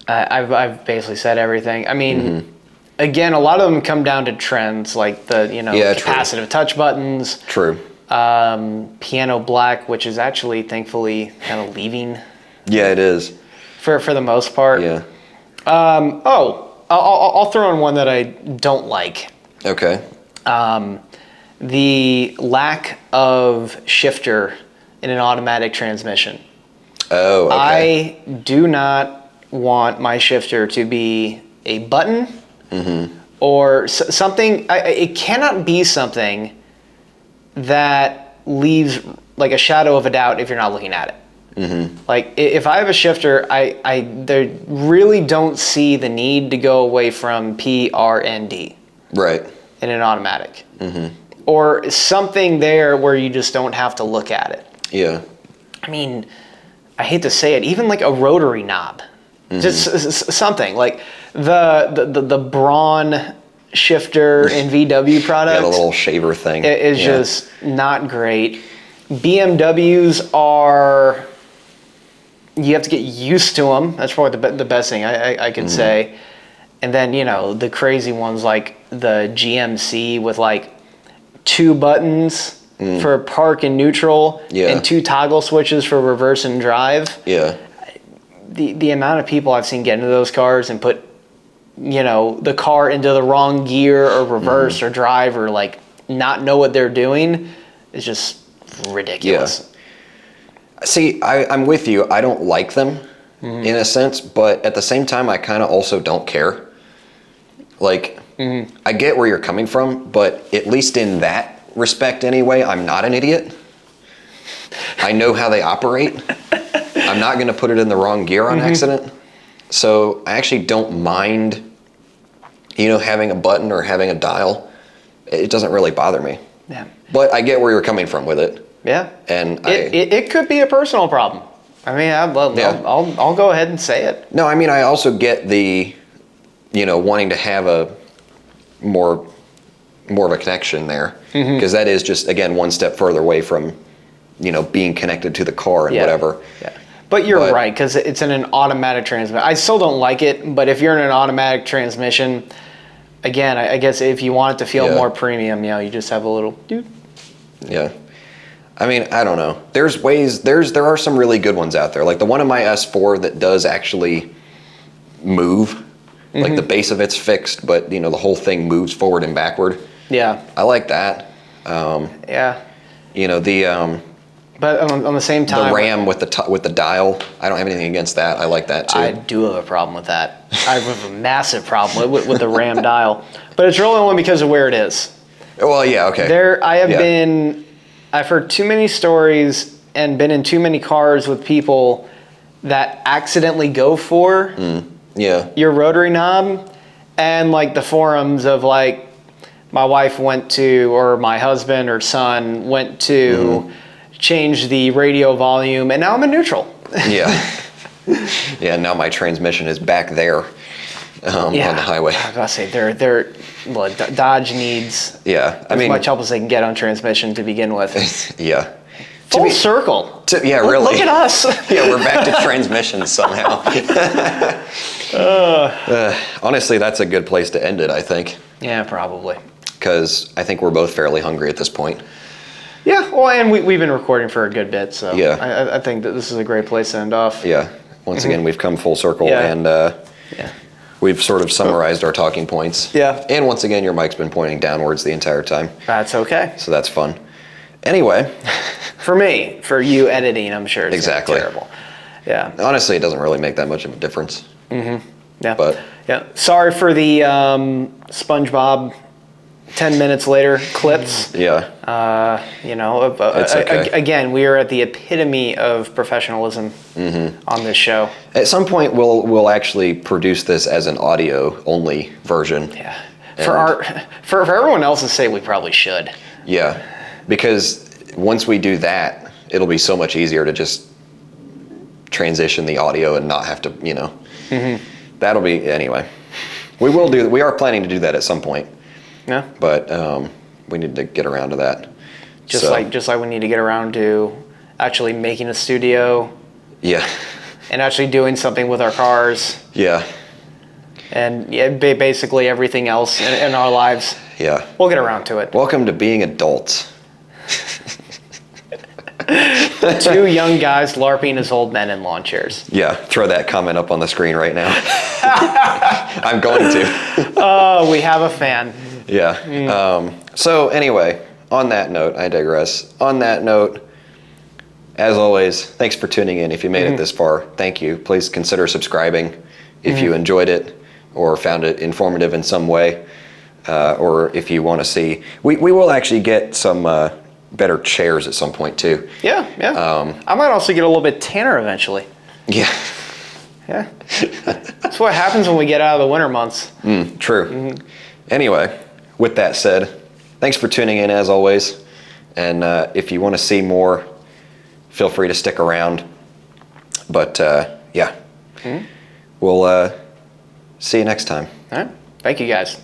S2: I've basically said everything. I mean, again, a lot of them come down to trends, like the capacitive touch buttons.
S1: True.
S2: Piano black, which is actually thankfully kind of leaving.
S1: Yeah, it is.
S2: For the most part.
S1: Yeah.
S2: I'll throw in one that I don't like.
S1: Okay.
S2: The lack of shifter in an automatic transmission.
S1: Oh, okay.
S2: I do not want my shifter to be a button or something. It cannot be something that leaves like a shadow of a doubt if you're not looking at it. Like if I have a shifter, I really don't see the need to go away from P, R, and D.
S1: Right.
S2: In an automatic. Or something there where you just don't have to look at it.
S1: Yeah.
S2: I mean, I hate to say it, even like a rotary knob, just something like the Braun shifter in VW products.
S1: Yeah, the little shaver thing.
S2: It is just not great. BMWs are, you have to get used to them. That's probably the best thing I can say. And then, the crazy ones like the GMC with like 2 buttons for park and neutral, and 2 toggle switches for reverse and drive.
S1: Yeah.
S2: The amount of people I've seen get into those cars and put, the car into the wrong gear or reverse or drive or like not know what they're doing is just ridiculous.
S1: Yeah. See, I'm with you. I don't like them in a sense, but at the same time, I kind of also don't care. Like, I get where you're coming from, but at least in that respect anyway, I'm not an idiot. I know how they operate. I'm not going to put it in the wrong gear on accident. So I actually don't mind, having a button or having a dial. It doesn't really bother me.
S2: Yeah.
S1: But I get where you're coming from with it.
S2: Yeah.
S1: And
S2: it could be a personal problem. I mean, I'll go ahead and say it.
S1: No, I mean, I also get the, wanting to have a more of a connection there, because that is just, again, one step further away from, being connected to the car and whatever.
S2: Yeah. But you're right, because it's in an automatic transmission. I still don't like it, but if you're in an automatic transmission, again, I guess if you want it to feel more premium, you just have a little doot. Yeah.
S1: I mean, I don't know. There's ways, there are some really good ones out there. Like the one in my S4 that does actually move. Like the base of it's fixed, but the whole thing moves forward and backward.
S2: Yeah.
S1: I like that.
S2: Yeah.
S1: But
S2: on the same time,
S1: the RAM with the dial, I don't have anything against that. I like that too.
S2: I do have a problem with that. I have a massive problem with the RAM dial, but it's really only because of where it is.
S1: Well, yeah, okay.
S2: I've heard too many stories and been in too many cars with people that accidentally go for your rotary knob, and like the forums of like my wife went to, or my husband or son went to change the radio volume, and now I'm in neutral.
S1: Yeah, now my transmission is back there on the highway.
S2: I gotta say, Dodge needs
S1: as
S2: much help as they can get on transmission to begin with.
S1: Yeah.
S2: Full circle.
S1: Yeah, really.
S2: Look at us.
S1: Yeah, we're back to transmissions somehow. Honestly, that's a good place to end it, I think.
S2: Yeah, probably.
S1: Because I think we're both fairly hungry at this point.
S2: Yeah, well, and we've been recording for a good bit, so
S1: yeah.
S2: I think that this is a great place to end off.
S1: Yeah. Once again, we've come full circle, and we've sort of summarized our talking points.
S2: Yeah.
S1: And once again, your mic's been pointing downwards the entire time.
S2: That's okay.
S1: So that's fun. Anyway.
S2: For me, for you editing, I'm sure it's
S1: exactly
S2: terrible. Yeah.
S1: Honestly, it doesn't really make that much of a difference.
S2: Mm-hmm. Yeah.
S1: But
S2: yeah. Sorry for the SpongeBob 10 minutes later clips.
S1: Yeah.
S2: It's okay. Again, we are at the epitome of professionalism on this show.
S1: At some point, we'll actually produce this as an audio only version.
S2: Yeah. For everyone else's sake, we probably should.
S1: Yeah. Because once we do that, it'll be so much easier to just transition the audio and not have to, that'll be, anyway. We are planning to do that at some point.
S2: Yeah.
S1: But we need to get around to that.
S2: Just like we need to get around to actually making a studio.
S1: Yeah.
S2: And actually doing something with our cars.
S1: Yeah.
S2: And basically everything else in our lives.
S1: Yeah.
S2: We'll get around to it.
S1: Welcome to being adults.
S2: 2 young guys LARPing as old men in lawn chairs.
S1: Yeah, throw that comment up on the screen right now. I'm going to.
S2: Oh, we have a fan.
S1: Yeah. So anyway, on that note, I digress. On that note, as always, thanks for tuning in. If you made it this far, thank you. Please consider subscribing if you enjoyed it or found it informative in some way, or if you want to see. We will actually get some better chairs at some point too.
S2: Yeah. I might also get a little bit tanner eventually.
S1: Yeah.
S2: Yeah. That's what happens when we get out of the winter months.
S1: True. Anyway, with that said, thanks for tuning in as always. And if you want to see more, feel free to stick around. But we'll see you next time.
S2: All right. Thank you guys.